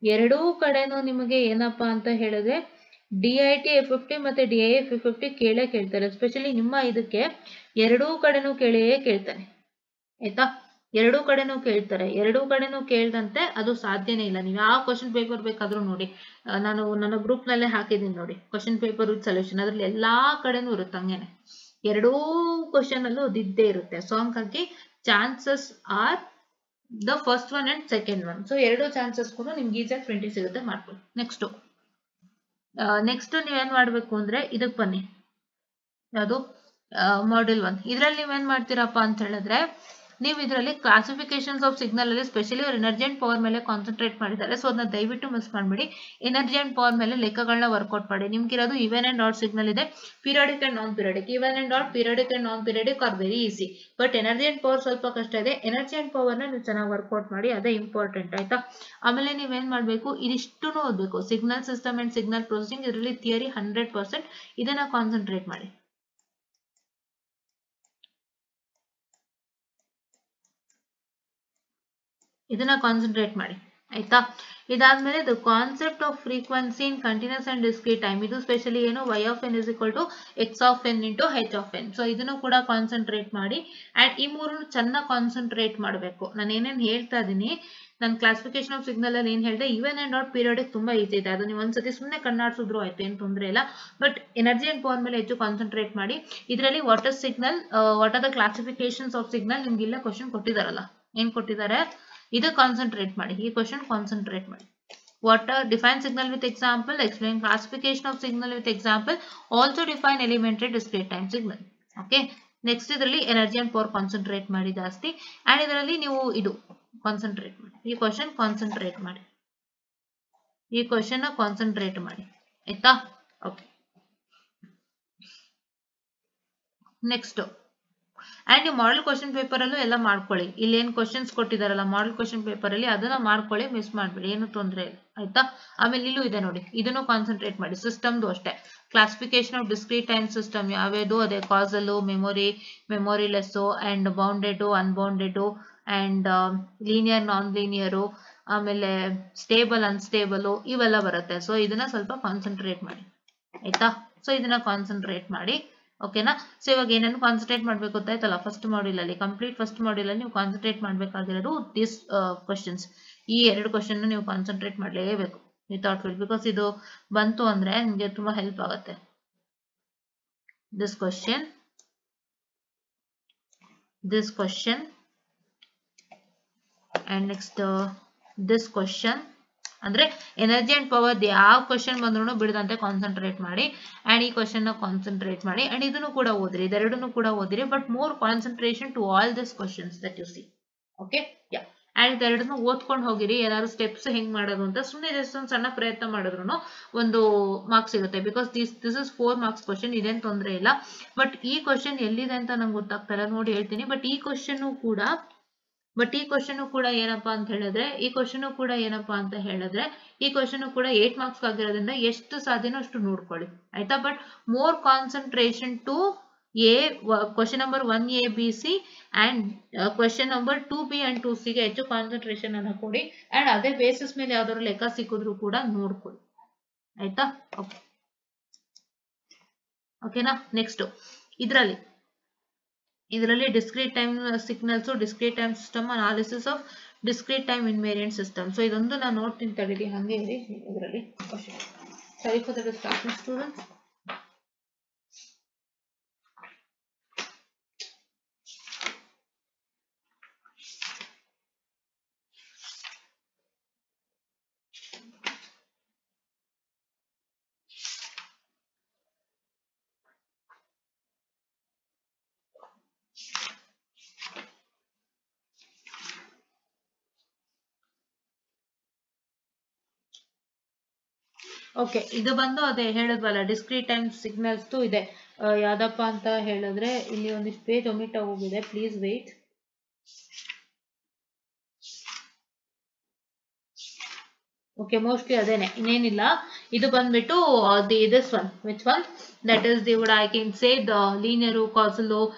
ಎರಡೂ ಕಡೆನೂ ನಿಮಗೆ ಏನಪ್ಪಾ ಅಂತ ಹೇಳಿದ್ರೆ DIT 50 ಮತ್ತೆ DIF 50 ಕೇಳ್ತಾರೆ. ಎಸ್ಪೆಷಲಿ ನಿಮ್ಮ ಇದಕ್ಕೆ ಎರಡೂ ಕಡೆನೂ ಕೇಳ್ತಾನೆ. ಆಯ್ತಾ? ಎರಡೂ ಕಡೆನೂ ಕೇಳ್ತಾರೆ. ಎರಡೂ ಕಡೆನೂ ಕೇಳ್ದಂತೆ ಅದು ಸಾಧ್ಯನೇ ಇಲ್ಲ. ನೀವು ಯಾವ ಕ್ವಶನ್ ಪೇಪರ್ ಬೇಕಾದ್ರೂ ನೋಡಿ, ನಾನು ನನ್ನ ಗ್ರೂಪ್ ನಲ್ಲೇ ಹಾಕಿದ್ದೀನಿ ನೋಡಿ, ಕ್ವಶನ್ ಪೇಪರ್ ವಿತ್ ಸೊಲ್ಯೂಷನ್, ಅದ್ರಲ್ಲಿ ಎಲ್ಲಾ ಕಡೆನೂ ಇರುತ್ತೆ. ಹಂಗೇನೆ ಎರಡೂ ಕ್ವಶನ್ ಅಲ್ಲೂ ಅದಿದ್ದೇ ಇರುತ್ತೆ. ಸೊ ಹಂಗಾಗಿ chances are the first one and second one. So ಎರಡು ಚಾನ್ಸಸ್ ಕೂಡ ನಿಮ್ಗೆ ಈಸಿಯಾಗಿ 20 ಸಿಗುತ್ತೆ, ಮಾಡ್ಕೊಳ್ಳಿ. ನೆಕ್ಸ್ಟ್ ನೀವೇನ್ ಮಾಡ್ಬೇಕು ಅಂದ್ರೆ ಇದಕ್ ಬನ್ನಿ, ಯಾವುದು ಮಾಡ್ಯೂಲ್ 1. ಇದ್ರಲ್ಲಿ ನೀವೇನ್ ಮಾಡ್ತೀರಪ್ಪ ಅಂತ ಹೇಳಿದ್ರೆ, ನೀವು ಇದರಲ್ಲಿ ಕ್ಲಾಸಿಫಿಕೇಶನ್ಸ್ ಆಫ್ ಸಿಗ್ನಲ್ ಅಲ್ಲಿ ಸ್ಪೆಷಲಿ ಅವ್ರು ಎನರ್ಜಿ ಅಂಡ್ ಪವರ್ ಮೇಲೆ ಕಾನ್ಸಂಟ್ರೇಟ್ ಮಾಡಿದ್ದಾರೆ. ಸೊ ಅದನ್ನ ದಯವಿಟ್ಟು ಮಿಸ್ ಮಾಡ್ಬೇಡಿ. ಎನರ್ಜಿ ಅಂಡ್ ಪವರ್ ಮೇಲೆ ಲೆಕ್ಕಗಳನ್ನ ವರ್ಕೌಟ್ ಮಾಡಿ. ನಿಮ್ಗೆ ಇರೋದು ಈವನ್ ಅಂಡ್ ಆಡ್ ಸಿಗ್ನಲ್ ಇದೆ, periodic and non periodic. Even and odd, periodic and non periodic are very easy, but energy and power ಸ್ವಲ್ಪ ಕಷ್ಟ ಇದೆ. ಎನರ್ಜಿ ಅಂಡ್ ಪವರ್ ನ ನೀವು ಚೆನ್ನಾಗಿ ವರ್ಕೌಟ್ ಮಾಡಿ, ಅದೇ ಇಂಪಾರ್ಟೆಂಟ್. ಆಯ್ತಾ? ಆಮೇಲೆ ನೀವೇನ್ ಮಾಡ್ಬೇಕು, ಇದಿಷ್ಟು ಓದ್ಬೇಕು. Signal system and signal processing, ಇದರಲ್ಲಿ ಥಿಯರಿ 100%. ಇದನ್ನ ಕಾನ್ಸಂಟ್ರೇಟ್ ಮಾಡಿ. ಇದನ್ನ ಕಾನ್ಸಂಟ್ರೇಟ್ ಮಾಡಿ. ಆಯ್ತಾ? ಇದಾದ್ಮೇಲೆ the concept of frequency in continuous and discrete time, ಇದು ಸ್ಪೆಷಲಿ ಏನು, y of n is equal to x of n into h of n. So ಇದನ್ನು ಕೂಡ ಕಾನ್ಸಂಟ್ರೇಟ್ ಮಾಡಿ. ಅಂಡ್ ಈ ಮೂರನ್ನು ಚೆನ್ನಾಗಿ ಕಾನ್ಸಂಟ್ರೇಟ್ ಮಾಡಬೇಕು. ನಾನು ಏನೇನು ಹೇಳ್ತಾ ಇದೀನಿ, ನಾನು ಕ್ಲಾಸಿಫಿಕೇಶನ್ ಆಫ್ ಸಿಗ್ನಲ್ ಅಲ್ಲಿ ಏನ್ ಹೇಳಿದೆ, ಈವನ್ ಅಂಡ್ ಆಡ್ ಪೀರಿಯಾಡಿಕ್ ತುಂಬಾ ಈಸಿ ಇದೆ, ಅದು ನೀವು ಒಂದ್ಸತಿ ಸುಮ್ಮನೆ ಕಣ್ಣಾಡ್ಸಿದ್ರು ಆಯ್ತು, ಏನ್ ತೊಂದರೆ ಇಲ್ಲ. ಬಟ್ ಎನರ್ಜಿ ಅಂಡ್ ಪವರ್ ಮೇಲೆ ಹೆಚ್ಚು ಕಾನ್ಸಂಟ್ರೇಟ್ ಮಾಡಿ. ಇದರಲ್ಲಿ what are signal, what are the classifications of signal, ನಿಮ್ಗೆ ಇಲ್ಲ ಕ್ವಶನ್ ಕೊಟ್ಟಿದಾರಲ್ಲ, ಏನ್ ಕೊಟ್ಟಿದ್ದಾರೆ ಇದು ಕಾನ್ಸಂಟ್ರೇಟ್ ಮಾಡಿ. ಈ ಕ್ವಶನ್ ಕಾನ್ಸಂಟ್ರೇಟ್ ಮಾಡಿ. What are define signal with example, explain classification of signal with example, also define elementary discrete time signal. Okay, next ಇದರಲ್ಲಿ ಎನರ್ಜಿ ಅಂಡ್ ಪವರ್ ಕಾನ್ಸಂಟ್ರೇಟ್ ಮಾಡಿ ಜಾಸ್ತಿ. ಅಂಡ್ ಇದರಲ್ಲಿ ನೀವು ಇದು ಕಾನ್ಸಂಟ್ರೇಟ್ ಮಾಡಿ, ಈ ಕ್ವಶನ್ ಕಾನ್ಸಂಟ್ರೇಟ್ ಮಾಡಿ, ಈ ಕ್ವಶನ್ ಕಾನ್ಸಂಟ್ರೇಟ್ ಮಾಡಿ. ಆಯ್ತಾ? ಓಕೆ, ನೆಕ್ಸ್ಟ್ ಅಂಡ್ ನೀವು ಮಾಡೆಲ್ ಕ್ವಶನ್ ಪೇಪರ್ ಅಲ್ಲೂ ಎಲ್ಲ ಮಾಡ್ಕೊಳ್ಳಿ. ಇಲ್ಲಿ ಏನ್ ಕ್ವಶನ್ಸ್ ಕೊಟ್ಟಿದಾರಲ್ಲ ಮಾಡೆಲ್ ಕ್ವಶನ್ ಪೇಪರ್ ಅಲ್ಲಿ, ಅದನ್ನ ಮಾಡ್ಕೊಳ್ಳಿ, ಮಿಸ್ ಮಾಡ್ಬೇಡಿ, ಏನು ತೊಂದರೆ ಇಲ್ಲ. ಆಯ್ತಾ? ಆಮೇಲೆ ಇಲ್ಲೂ ಇದೆ ನೋಡಿ, ಇದನ್ನು ಕಾನ್ಸಂಟ್ರೇಟ್ ಮಾಡಿ. ಸಿಸ್ಟಮ್ದು ಅಷ್ಟೇ, classification of discrete time system ಯಾವ್ಯಾವುದು ಅದೇ causal, memoryless and bounded, unbounded and linear, non linear, ಆಮೇಲೆ ಸ್ಟೇಬಲ್, ಅನ್ಸ್ಟೇಬಲ್ ಇವೆಲ್ಲ ಬರುತ್ತೆ. ಸೊ ಇದನ್ನ ಸ್ವಲ್ಪ ಕಾನ್ಸಂಟ್ರೇಟ್ ಮಾಡಿ ಆಯ್ತಾ. ಸೊ ಇದನ್ನ ಕಾನ್ಸಂಟ್ರೇಟ್ ಮಾಡಿ ಓಕೆನಾ. ಸೊ ಇವಾಗ ಏನೇನು ಕಾನ್ಸಂಟ್ರೇಟ್ ಮಾಡ್ಬೇಕು ಗೊತ್ತಾಯ್ತಲ್ಲ. ಫಸ್ಟ್ ಮಾಡ್ಯೂಲ್ ಅಲ್ಲಿ ಕಂಪ್ಲೀಟ್ ಫಸ್ಟ್ ಮಾಡ್ಯೂಲ್ ಅಲ್ಲಿ ನೀವು ಕಾನ್ಸಂಟ್ರೇಟ್ ಮಾಡ್ಬೇಕಾಗಿರೋದು ದಿಸ್ ಕ್ವಶನ್ಸ್. ಈ 2 ಕ್ವಶನ್ ನೀವು ಕಾನ್ಸಂಟ್ರೇಟ್ ಮಾಡಲೇಬೇಕು ವಿತೌಟ್ ಫೇಲ್, ಬಿಕಾಸ್ ಇದು ಬಂತು ಅಂದ್ರೆ ನಿಮಗೆ ತುಂಬಾ ಹೆಲ್ಪ್ ಆಗುತ್ತೆ. This question and next this question ಅಂದ್ರೆ ಎನರ್ಜಿ ಅಂಡ್ ಪವರ್ ಯಾವ ಕ್ವಶನ್ ಬಂದ್ರು ಬಿಡದಂತೆ ಕಾನ್ಸಂಟ್ರೇಟ್ ಮಾಡಿ. ಅಂಡ್ ಈ ಕ್ವಶನ್ ನ ಕಾನ್ಸಂಟ್ರೇಟ್ ಮಾಡಿ ಅಂಡ್ ಇದನ್ನು ಕೂಡ ಓದ್ರಿ, ಇದೆರಡನ್ನು ಕೂಡ ಓದಿರಿ, but more concentration to all this questions that you see. Okay ya. And ಇದೆರಡನ್ನು ಓದ್ಕೊಂಡು ಹೋಗಿರಿ. ಏನಾದ್ರು ಸ್ಟೆಪ್ಸ್ ಹೆಂಗ್ ಮಾಡೋದು ಅಂತ ಸುಮ್ಮನೆ ಜಸ್ಟ್ ಒಂದು ಸಣ್ಣ ಪ್ರಯತ್ನ ಮಾಡಿದ್ರು ಒಂದು ಮಾರ್ಕ್ಸ್ ಸಿಗುತ್ತೆ. Because this is 4 marks question, ಇದೇನು ತೊಂದರೆ ಇಲ್ಲ. ಬಟ್ ಈ ಕ್ವಶನ್ ಎಲ್ಲಿದೆ ಅಂತ ನಂಗೆ ಗೊತ್ತಾಗ್ತಾಯಿಲ್ಲ, ನೋಡಿ ಹೇಳ್ತೀನಿ. ಬಟ್ ಈ ಕ್ವಶನ್ ಕೂಡ ಏನಪ್ಪಾ ಅಂತ ಹೇಳಿದ್ರೆ ಈ ಕ್ವಶನ್ ಕೂಡ 8 ಮಾರ್ಕ್ಸ್ ಆಗಿರೋದ್ರಿಂದ ಎಷ್ಟು ಸಾಧ್ಯನೋ ಅಷ್ಟು ನೋಡ್ಕೊಳ್ಳಿ ಆಯ್ತಾ. But more concentration to question number 1A BC and question number 2B and 2C ಗೆ ಹೆಚ್ಚು ಕಾನ್ಸಂಟ್ರೇಷನ್ ಅನ್ನ ಕೊಡಿ. ಅಂಡ್ ಅದೇ ಬೇಸಿಸ್ ಮೇಲೆ ಯಾವ್ದಾದ್ರು ಲೆಕ್ಕ ಸಿಕ್ಕಿದ್ರು ಕೂಡ ನೋಡ್ಕೊಳ್ಳಿ ಆಯ್ತಾ. ಓಕೆನಾ. ನೆಕ್ಸ್ಟ್ ಇದರಲ್ಲಿ discrete time signals, discrete time system, analysis of discrete time invariant system. So ಇದೊಂದು ನಾನು ನೋಡ್ತೀನಿ ತಡೀರಿ, ಹಂಗೆ ಇರಿ ಇದರಲ್ಲಿ. Sorry for the distraction students. Okay, ಇದು ಬಂದು ಅದೇ ಹೇಳಿದ್ವಲ್ಲ ಡಿಸ್ಕ್ರೀಟ್ ಟೈಮ್ ಸಿಗ್ನಲ್ಸ್ ಇದೆ. ಯಾವ್ದಪ್ಪ ಅಂತ ಹೇಳಿದ್ರೆ ಇಲ್ಲಿ ಒಂದಿಷ್ಟು ಪೇಜ್ ಒಮಿಟ್ ಆಗೋಗಿದೆ, ಪ್ಲೀಸ್ ವೇಟ್. ಓಕೆ, ಮೋಸ್ಟ್ಲಿ ಅದೇನೆ, ಇನ್ನೇನಿಲ್ಲ. ಇದು ಬಂದ್ಬಿಟ್ಟು this one, which one that is I can say the linear, causal,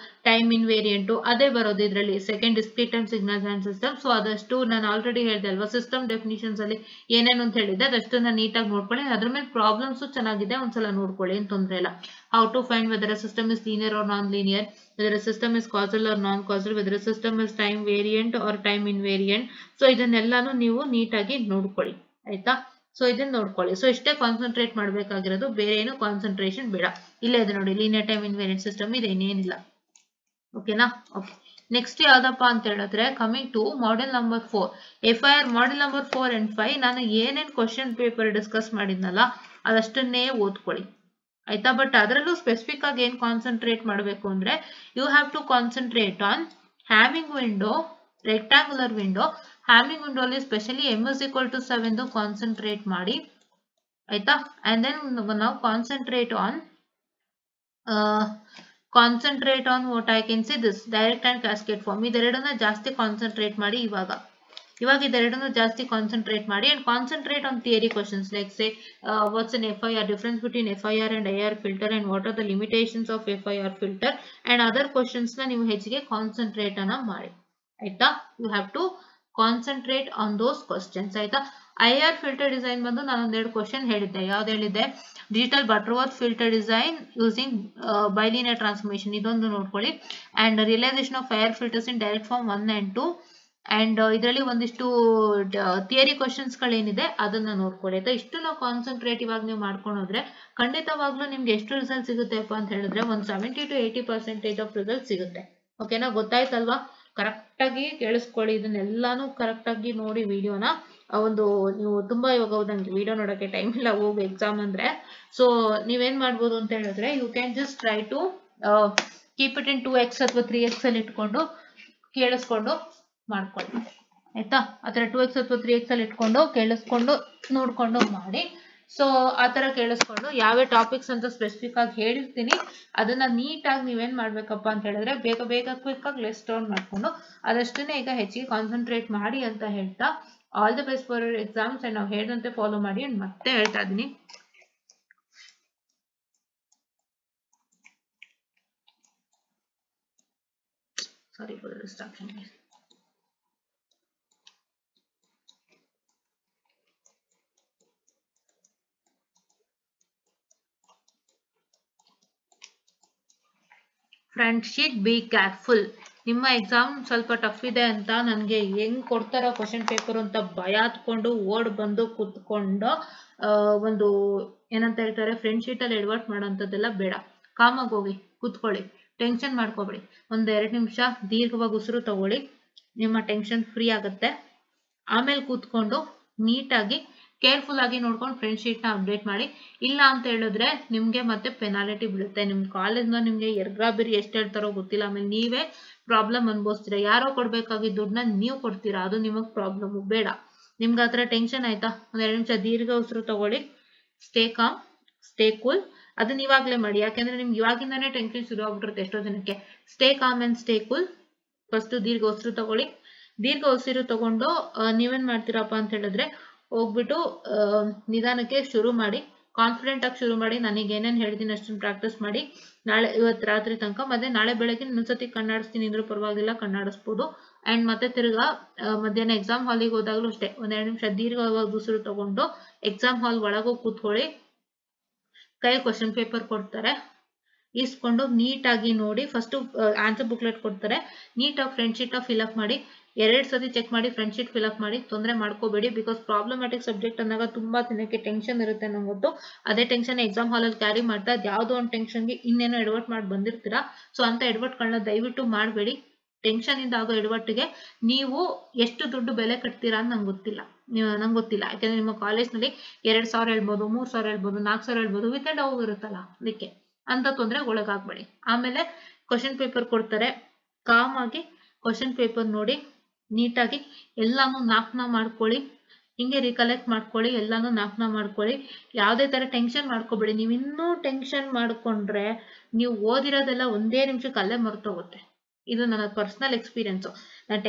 time invariant ಅದೇ ಬರೋದು ಇದರಲ್ಲಿ. Second discrete time signals and system. So ಅದಷ್ಟು ನಾನು ಆಲ್ರೆಡಿ ಹೇಳಿದೆ ಅಲ್ವಾ, ಸಿಸ್ಟಮ್ ಡೆಫಿನಿಷನ್ಸ್ ಅಲ್ಲಿ ಏನೇನು ಅಂತ ಹೇಳಿದ್ದೆ ಅದಷ್ಟು ನಾನು ನೀಟಾಗಿ ನೋಡ್ಕೊಳ್ಳಿ. ಅದ್ರ ಮೇಲೆ ಪ್ರಾಬ್ಲಮ್ಸ್ ಚೆನ್ನಾಗಿದೆ, ಒಂದ್ಸಲ ನೋಡ್ಕೊಳ್ಳಿ, ಏನು ತೊಂದರೆ ಇಲ್ಲ. How to find whether a system is linear or non linear, whether a system is causal or non causal, whether a system is time variant or time invariant. So ಇದನ್ನೆಲ್ಲಾನು ನೀವು ನೀಟಾಗಿ ನೋಡ್ಕೊಳ್ಳಿ ಆಯ್ತಾ. ಸೊ ಇದನ್ನ ನೋಡ್ಕೊಳ್ಳಿ. ಸೊ ಇಷ್ಟೇ ಕಾನ್ಸಂಟ್ರೇಟ್ ಮಾಡಬೇಕಾಗಿರೋದು, ಬೇರೆ ಏನು ಕಾನ್ಸಂಟ್ರೇಷನ್ ಬೇಡ. ಇಲ್ಲೇ ಇದೆ ನೋಡಿ, ಲೀನಿಯರ್ ಟೈಮ್ ಇನ್ವೇರಿಯಂಟ್ ಸಿಸ್ಟಮ್ ಇದೆ, ಇನ್ನೇನಿಲ್ಲ. ಓಕೆನಾ. ಓಕೆ, ನೆಕ್ಸ್ಟ್ ಯಾವ್ದಪ್ಪ ಅಂತ ಹೇಳಿದ್ರೆ coming to model number 4 FIR. Model number 4 and 5 ನಾನು ಏನೇನು ಕ್ವಶನ್ ಪೇಪರ್ ಡಿಸ್ಕಸ್ ಮಾಡಿದ್ನಲ್ಲ ಅದಷ್ಟನ್ನೇ ಓದ್ಕೊಳ್ಳಿ ಆಯ್ತಾ. ಬಟ್ ಅದರಲ್ಲೂ ಸ್ಪೆಸಿಫಿಕ್ ಆಗಿ ಏನ್ ಕಾನ್ಸಂಟ್ರೇಟ್ ಮಾಡಬೇಕು ಅಂದ್ರೆ you have to concentrate on hamming window, rectangular window. Hamming window ಅಲ್ಲಿ ಸ್ಪೆಷಲಿ m=7 ಕಾನ್ಸಂಟ್ರೇಟ್ ಮಾಡಿ ಆಯ್ತಾ. ಅಂಡ್ ದೆನ್ ನಾವು concentrate on what I can see this direct and cascade form. ಇದೆರಡನ್ನ ಜಾಸ್ತಿ ಕಾನ್ಸಂಟ್ರೇಟ್ ಮಾಡಿ ಇವಾಗ ಇದೆರಡನ್ನು ಜಾಸ್ತಿ ಕಾನ್ಸಂಟ್ರೇಟ್ ಮಾಡಿ. And concentrate on theory questions like say what's an FIR, difference between FIR and IR filter, and what are the limitations of FIR filter, and other questions ನ ನೀವು ಹೆಚ್ಚಿಗೆ ಕಾನ್ಸಂಟ್ರೇಟ್ ಅನ್ನ ಮಾಡಿ ಆಯ್ತಾ. You have to concentrate on those questions ಆಯ್ತಾ. IR ಫಿಲ್ಟರ್ ಡಿಸೈನ್ ಬಂದು ನಾನು ಒಂದೆರಡು ಕ್ವಶನ್ ಹೇಳಿದ್ದೆ. ಯಾವ್ದು ಹೇಳಿದ್ದೆ? Digital Butterworth filter design using bilinear transformation, ಇದೊಂದು ನೋಡ್ಕೊಳ್ಳಿ. And realization of IR filters in direct form 1 and 2. And ಇದರಲ್ಲಿ ಒಂದಿಷ್ಟು ಥಿಯರಿ ಕ್ವಶನ್ಸ್ ಗಳೇನಿದೆ ಅದನ್ನ ನೋಡ್ಕೊಳ್ಳಿ ಆಯ್ತಾ. ಇಷ್ಟು ನಾವು ಕಾನ್ಸಂಟ್ರೇಟಿವ್ ಆಗಿ ನೀವು ಮಾಡ್ಕೊಂಡು ಹೋದ್ರೆ ಖಂಡಿತವಾಗ್ಲೂ ನಿಮ್ಗೆ ಎಷ್ಟು ರಿಸಲ್ಟ್ ಸಿಗುತ್ತೆಪ್ಪ ಅಂತ ಹೇಳಿದ್ರೆ ಒಂದು 70 to 80% ಆಫ್ ರಿಸಲ್ಟ್ ಸಿಗುತ್ತೆ. ಓಕೆನಾ, ಗೊತ್ತಾಯ್ತಲ್ವಾ? ಕರೆಕ್ಟ್ ಆಗಿ ಕೇಳಿಸ್ಕೊಳ್ಳಿ, ಇದನ್ನೆಲ್ಲಾನು ಕರೆಕ್ಟ್ ಆಗಿ ನೋಡಿ ವಿಡಿಯೋನ. ಒಂದು ನೀವು ತುಂಬಾ ಇವಾಗ ನಂಗೆ ವಿಡಿಯೋ ನೋಡೋಕೆ ಟೈಮ್ ಇಲ್ಲ, ಹೋಗಿ ಎಕ್ಸಾಮ್ ಅಂದ್ರೆ. ಸೊ ನೀವೇನ್ ಮಾಡ್ಬೋದು ಅಂತ ಹೇಳಿದ್ರೆ you can just try to keep it in 2x ಅಥವಾ 3x ಅಲ್ಲಿ ಇಟ್ಕೊಂಡು ಕೇಳಿಸ್ಕೊಂಡು ಮಾಡ್ಕೊಳ್ಳಿ ಆಯ್ತಾ. ಆತರ 2x ಅಥವಾ 3x ಅಲ್ಲಿ ಇಟ್ಕೊಂಡು ಕೇಳಿಸ್ಕೊಂಡು ನೋಡ್ಕೊಂಡು ಮಾಡಿ. ಸೊ ಆತರ ಕೇಳಿಸ್ಕೊಂಡು ಯಾವ್ಯಾವ ಟಾಪಿಕ್ಸ್ ಅಂತ ಸ್ಪೆಸಿಫಿಕ್ ಆಗಿ ಹೇಳಿರ್ತೀನಿ ಅದನ್ನ ನೀಟಾಗಿ ನೀವೇನ್ ಮಾಡ್ಬೇಕಪ್ಪ ಅಂತ ಹೇಳಿದ್ರೆ ಬೇಗ ಕ್ವಿಕ್ ಆಗಿ ಲಿಸ್ಟ್ ಡೌನ್ ಮಾಡ್ಕೊಂಡು ಅದಷ್ಟನ್ನೇ ಈಗ ಹೆಚ್ಚಿಗೆ ಕಾನ್ಸಂಟ್ರೇಟ್ ಮಾಡಿ ಅಂತ ಹೇಳ್ತಾ all the best for your exams. And ನಾವು ಹೇಳಿದಂತೆ ಫಾಲೋ ಮಾಡಿ. ಅಂಡ್ ಮತ್ತೆ ಹೇಳ್ತಾ ಇದೀನಿ, ಸಾರಿ for the distraction. Front sheet be careful. ನಿಮ್ಮ ಎಕ್ಸಾಮ್ ಸ್ವಲ್ಪ ಟಫ್ ಇದೆ ಅಂತ ನನಗೆ ಹೆಂಗ್ ಕೊಡ್ತಾರೋ ಕ್ವಶನ್ ಪೇಪರ್ ಅಂತ ಭಯ ಹತ್ಕೊಂಡು ಓಡ್ ಬಂದು ಕೂತ್ಕೊಂಡು ಒಂದು ಏನಂತ ಹೇಳ್ತಾರೆ ಫ್ರಂಟ್ ಶೀಟ್ ಅಲ್ಲಿ ಎಡವಟ್ ಮಾಡೋಂಥದ್ದೆಲ್ಲ ಬೇಡ. ಕಾಮಾಗಿ ಹೋಗಿ ಕೂತ್ಕೊಳ್ಳಿ, ಟೆನ್ಷನ್ ಮಾಡ್ಕೋಬೇಡಿ. ಒಂದ್ 2 ನಿಮಿಷ ದೀರ್ಘವಾಗಿ ಉಸಿರು ತಗೊಳ್ಳಿ, ನಿಮ್ಮ ಟೆನ್ಷನ್ ಫ್ರೀ ಆಗುತ್ತೆ. ಆಮೇಲೆ ಕೂತ್ಕೊಂಡು ನೀಟಾಗಿ ಕೇರ್ಫುಲ್ ಆಗಿ ನೋಡ್ಕೊಂಡು ಫ್ರೆಂಡ್ ಶೀಟ್ ನ ಅಪ್ಡೇಟ್ ಮಾಡಿ. ಇಲ್ಲ ಅಂತ ಹೇಳಿದ್ರೆ ನಿಮ್ಗೆ ಮತ್ತೆ ಪೆನಾಲ್ಟಿ ಬೀಳುತ್ತೆ. ನಿಮ್ ಕಾಲೇಜ್ನ ನಿಮ್ಗೆ ಎರ್ಗಾಬಿರಿ ಎಷ್ಟು ಹೇಳ್ತಾರೋ ಗೊತ್ತಿಲ್ಲ. ಆಮೇಲೆ ನೀವೇ ಪ್ರಾಬ್ಲಮ್ ಅನ್ಭವಿಸ್ತೀರಾ. ಯಾರೋ ಕೊಡ್ಬೇಕಾಗಿದ್ದ ದುಡ್ಡನ್ನ ನೀವು ಕೊಡ್ತೀರಾ, ಅದು ನಿಮಗ್ ಪ್ರಾಬ್ಲಮ್. ಬೇಡ. ನಿಮ್ಗೆ ಆತರ ಟೆನ್ಷನ್ ಆಯ್ತಾ, ಒಂದ್ 2 ನಿಮಿಷ ದೀರ್ಘ ಉಸಿರು ತಗೊಳ್ಳಿ, ಸ್ಟೇ ಕಾಮ್, ಸ್ಟೇ ಕೂಲ್. ಅದನ್ನ ಇವಾಗ್ಲೇ ಮಾಡಿ, ಯಾಕೆಂದ್ರೆ ನಿಮ್ಗೆ ಇವಾಗಿಂದಾನೇ ಟೆನ್ಷನ್ ಶುರು ಆಗ್ಬಿಟ್ಟಿರುತ್ತೆ ಎಷ್ಟೋ ಜನಕ್ಕೆ. Stay calm and stay cool. First ದೀರ್ಘ ಉಸಿರು ತಗೊಳ್ಳಿ. ದೀರ್ಘ ಉಸಿರು ತಗೊಂಡು ನೀವೇನ್ ಮಾಡ್ತೀರಪ್ಪ ಅಂತ ಹೇಳಿದ್ರೆ ಹೋಗ್ಬಿಟ್ಟು ನಿಧಾನಕ್ಕೆ ಶುರು ಮಾಡಿ, ಕಾನ್ಫಿಡೆಂಟ್ ಆಗಿ ಶುರು ಮಾಡಿ. ನನಗೆ ಏನೇನು ಹೇಳ್ತೀನಿ ಅಷ್ಟನ್ನು ಪ್ರಾಕ್ಟೀಸ್ ಮಾಡಿ. ನಾಳೆ ಇವತ್ತು ರಾತ್ರಿ ತನಕ ಮತ್ತೆ ನಾಳೆ ಬೆಳಗ್ಗೆ ಇನ್ನೊಂದ್ಸತಿ ಕಣ್ಣಾಡಿಸ್ತೀನಿ ಅಂದ್ರೂ ಪರವಾಗಿಲ್ಲ, ಕಣ್ಣಾಡಿಸ್ಬೋದು. ಅಂಡ್ ಮತ್ತೆ ತಿರ್ಗಾ ಮಧ್ಯಾಹ್ನ ಎಕ್ಸಾಮ್ ಹಾಲಿಗೆ ಹೋದಾಗ್ಲೂ ಅಷ್ಟೇ, ಒಂದ್ 2 ನಿಮಿಷ ದೀರ್ಘವಾಗಿ ಉಸಿರು ತಗೊಂಡು ಎಕ್ಸಾಮ್ ಹಾಲ್ ಒಳಗೋಗಿ ಕೂತ್ಕೊಳ್ಳಿ. ಕೈ ಕ್ವಶನ್ ಪೇಪರ್ ಕೊಡ್ತಾರೆ, ಇಸ್ಕೊಂಡು ನೀಟಾಗಿ ನೋಡಿ. ಫಸ್ಟ್ ಆನ್ಸರ್ ಬುಕ್ಲೆಟ್ ಕೊಡ್ತಾರೆ, ನೀಟಾಗಿ ಫ್ರೆಂಡ್ ಶೀಟ್ ಫಿಲ್ ಅಪ್ ಮಾಡಿ. 2 ಸತಿ ಚೆಕ್ ಮಾಡಿ ಫ್ರೆಂಡ್ ಶೀಟ್ ಫಿಲ್ ಅಪ್ ಮಾಡಿ. ತೊಂದರೆ ಮಾಡ್ಕೋಬೇಡಿ, ಬಿಕಾಸ್ ಪ್ರಾಬ್ಲಮ್ಯಾಟಿಕ್ ಸಬ್ಜೆಕ್ಟ್ ಅಂದಾಗ ತುಂಬಾ ಜನಕ್ಕೆ ಟೆನ್ಷನ್ ಇರುತ್ತೆ ನಂಗೆ ಗೊತ್ತು. ಅದೇ ಟೆನ್ಷನ್ ಎಕ್ಸಾಮ್ ಹಾಲಲ್ಲಿ ಕ್ಯಾರಿ ಮಾಡ್ತಾ ಯಾವ್ದೋ ಒಂದು ಟೆನ್ಷನ್ಗೆ ಇನ್ನೇನೋ ಎಡವಟ್ ಮಾಡಿ ಬಂದಿರ್ತೀರಾ. ಸೊ ಅಂತ ಎಡವಟ್ಗಳನ್ನ ದಯವಿಟ್ಟು ಮಾಡಬೇಡಿ. ಟೆನ್ಷನ್ ಇಂದ ಆಗೋ ಎಡವಟ್ಟಿಗೆ ನೀವು ಎಷ್ಟು ದುಡ್ಡು ಬೆಲೆ ಕಟ್ತೀರಾ ಅಂತ ನಂಗೆ ಗೊತ್ತಿಲ್ಲ. ಯಾಕಂದ್ರೆ ನಿಮ್ಮ ಕಾಲೇಜ್ನಲ್ಲಿ 2,000 ಹೇಳ್ಬೋದು, 3,000 ಹೇಳ್ಬೋದು, 4,000 ಹೇಳ್ಬೋದು, ವಿತ್ ಅಂಡ್ ಹೋಗಿರುತ್ತಲ್ಲ, ಅದಕ್ಕೆ ಅಂತ ತೊಂದರೆಗೆ ಒಳಗಾಗ್ಬೇಡಿ. ಆಮೇಲೆ ಕ್ವಶನ್ ಪೇಪರ್ ಕೊಡ್ತಾರೆ, ಕಾಮ್ ಆಗಿ ಕ್ವಶನ್ ಪೇಪರ್ ನೋಡಿ ನೀಟಾಗಿ ಎಲ್ಲಾನು ನಾಪ್ನ ಮಾಡ್ಕೊಳ್ಳಿ. ಹಿಂಗೆ ರಿಕಲೆಕ್ಟ್ ಮಾಡ್ಕೊಳ್ಳಿ, ಎಲ್ಲಾನು ನಾಪ್ನ ಮಾಡ್ಕೊಳ್ಳಿ. ಯಾವುದೇ ತರ ಟೆನ್ಷನ್ ಮಾಡ್ಕೋಬೇಡಿ. ನೀವು ಇನ್ನೂ ಟೆನ್ಷನ್ ಮಾಡ್ಕೊಂಡ್ರೆ ನೀವು ಓದಿರೋದೆಲ್ಲ ಒಂದೇ ನಿಮಿಷಕ್ಕೆ ಅಲ್ಲೇ ಮರ್ತೋಗುತ್ತೆ. ಇದು ನನ್ನ ಪರ್ಸನಲ್ ಎಕ್ಸ್ಪೀರಿಯನ್ಸು. ನಾನು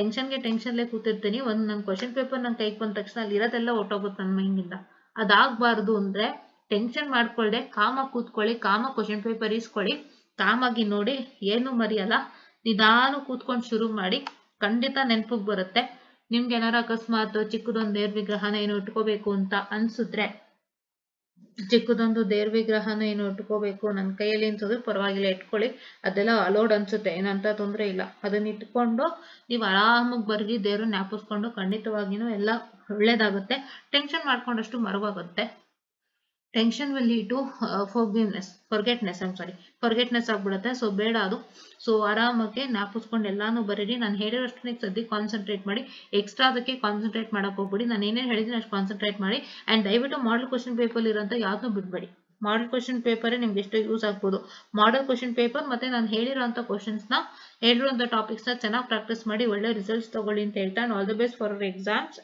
ಟೆನ್ಷನ್ಲೇ ಕೂತಿರ್ತೀನಿ. ನನ್ನ ಕ್ವಶನ್ ಪೇಪರ್ ನನ್ನ ಕೈಗೆ ಬಂದ ತಕ್ಷಣ ಅಲ್ಲಿ ಇರೋದೆಲ್ಲ ಹೊಟ್ಟೋಗುತ್ತೆ ನನ್ನ ಮೈಂಡಿಂದ. ಅದಾಗಬಾರ್ದು ಅಂದ್ರೆ ಟೆನ್ಷನ್ ಮಾಡ್ಕೊಳ್ದೆ ಕಾಮಾಗಿ ಕೂತ್ಕೊಳ್ಳಿ, ಕಾಮಾಗಿ ಕ್ವಶನ್ ಪೇಪರ್ ಇಸ್ಕೊಳ್ಳಿ, ಕಾಮಾಗಿ ನೋಡಿ, ಏನು ಮರೆಯಲ್ಲ. ನಿಧಾನ ಕೂತ್ಕೊಂಡು ಶುರು ಮಾಡಿ, ಖಂಡಿತ ನೆನಪಿಗೆ ಬರುತ್ತೆ. ನಿಮ್ಗೆ ಏನಾರ ಅಕಸ್ಮಾತ್ ಚಿಕ್ಕದೊಂದು ದೇವ್ರ ವಿಗ್ರಹನ ಏನು ಇಟ್ಕೋಬೇಕು ಅಂತ ಅನ್ಸಿದ್ರೆ, ಚಿಕ್ಕದೊಂದು ದೇವ್ರ ವಿಗ್ರಹನ ಏನು ಇಟ್ಕೋಬೇಕು ನನ್ನ ಕೈಯಲ್ಲಿ ಅನ್ಸೋದು ಪರವಾಗಿಲ್ಲ, ಇಟ್ಕೊಳ್ಳಿ. ಅದೆಲ್ಲ ಅಲೋಡ್ ಅನ್ಸುತ್ತೆ, ಏನಂತ ತೊಂದರೆ ಇಲ್ಲ. ಅದನ್ನ ಇಟ್ಕೊಂಡು ನೀವು ಆರಾಮಾಗಿ ಬರ್ಗಿ ದೇವ್ರನ್ನ ಜ್ಞಾಪಿಸ್ಕೊಂಡು ಖಂಡಿತವಾಗಿನೂ ಎಲ್ಲ ಒಳ್ಳೇದಾಗುತ್ತೆ. ಟೆನ್ಷನ್ ಮಾಡ್ಕೊಂಡಷ್ಟು ಮರವಾಗುತ್ತೆ. Tension will lead to forgetness ಆಗ್ಬಿಡುತ್ತೆ. ಸೊ ಬೇಡ ಅದು. ಸೊ ಆರಾಮಾಗಿ ಜ್ಞಾಪಿಸ್ಕೊಂಡು ಎಲ್ಲಾನು ಬರೀರಿ. ನಾನು ಹೇಳಿರೋಷ್ಟು ನೀವು ಸದ್ಯಕ್ಕೆ ಕಾನ್ಸಂಟ್ರೇಟ್ ಮಾಡಿ, ಎಕ್ಸ್ಟ್ರಾ ಅದಕ್ಕೆ ಕಾನ್ಸಂಟ್ರೇಟ್ ಮಾಡಕ್ ಹೋಗ್ಬಿಡಿ. ನಾನು ಏನೇನು ಹೇಳಿದ್ದೀನಿ ಅಷ್ಟು ಕಾನ್ಸಂಟ್ರೇಟ್ ಮಾಡಿ. ಅಂಡ್ ದಯವಿಟ್ಟು ಮಾಡೆಲ್ ಕ್ವಶನ್ ಪೇಪರ್ ಇರೋಂಥ ಯಾವ್ದನ್ನೂ ಬಿಡ್ಬೇಡಿ. ಮಾಡೆಲ್ ಕ್ವಶನ್ ಪೇಪರ್ ನಿಮ್ಗೆ ಎಷ್ಟು ಯೂಸ್ ಆಗ್ಬೋದು. ಮಾಡೆಲ್ ಕ್ವಶನ್ ಪೇಪರ್ ಮತ್ತೆ ನಾನು ಹೇಳಿರೋಂಥ ಹೇಳಿರೋಂಥ ಟಾಪಿಕ್ಸ್ನ ಚೆನ್ನಾಗಿ ಪ್ರಾಕ್ಟೀಸ್ ಮಾಡಿ ಒಳ್ಳೆ ರಿಸಲ್ಟ್ಸ್ ತಗೊಳ್ಳಿ ಅಂತ ಹೇಳ್ತಾ, all the best for our exams.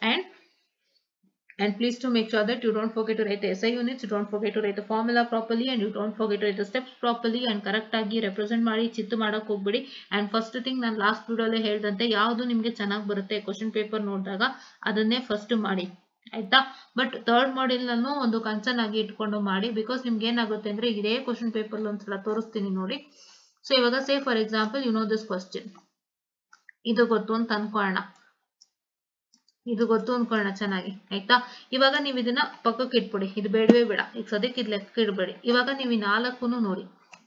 And please to make sure that you don't forget to write the SI units, you don't forget to write the formula properly, and you don't forget to write the steps properly and correct ಆಗಿ represent ಮಾಡಿ ಚಿತ್ತು ಮಾಡಕ್ ಹೋಗ್ಬಿಡಿ. and first thing ನಾನು ಲಾಸ್ಟ್ ವಿಡಿಯೋಲಿ ಹೇಳ್ದಂತೆ ಯಾವುದು ನಿಮ್ಗೆ ಚೆನ್ನಾಗಿ ಬರುತ್ತೆ ಕ್ವಶನ್ ಪೇಪರ್ ನೋಡಿದಾಗ ಅದನ್ನೇ ಫಸ್ಟ್ ಮಾಡಿ, ಆಯ್ತಾ. ಬಟ್ ಥರ್ಡ್ ಮಾಡ್ಯೂಲ್ ನಾನು ಒಂದು ಕನ್ಸರ್ನ್ ಆಗಿ ಇಟ್ಕೊಂಡು ಮಾಡಿ, ಬಿಕಾಸ್ ನಿಮ್ಗೆ ಏನಾಗುತ್ತೆ ಅಂದ್ರೆ ಇದೇ ಕ್ವಶನ್ ಪೇಪರ್ ಒಂದ್ಸಲ ತೋರಿಸ್ತೀನಿ ನೋಡಿ. ಸೊ ಇವಾಗ say for example you know this question, ಇದು ಗೊತ್ತು ಅಂತ ಅನ್ಕೊಳ್ಳೋಣ, ಚೆನ್ನಾಗಿ, ಆಯ್ತಾ. ಇವಾಗ ನೀವು ಇದನ್ನ ಪಕ್ಕಕ್ಕೆ ಇಟ್ಬಿಡಿ, ಇದು ಬೇಡವೇ ಬೇಡ, ಈಗ ಸದ್ಯಕ್ಕೆ ಇದು ಲೆಕ್ಕ ಇಡಬೇಡಿ. ಇವಾಗ ನೀವು ಈ 4 ನೋಡಿ,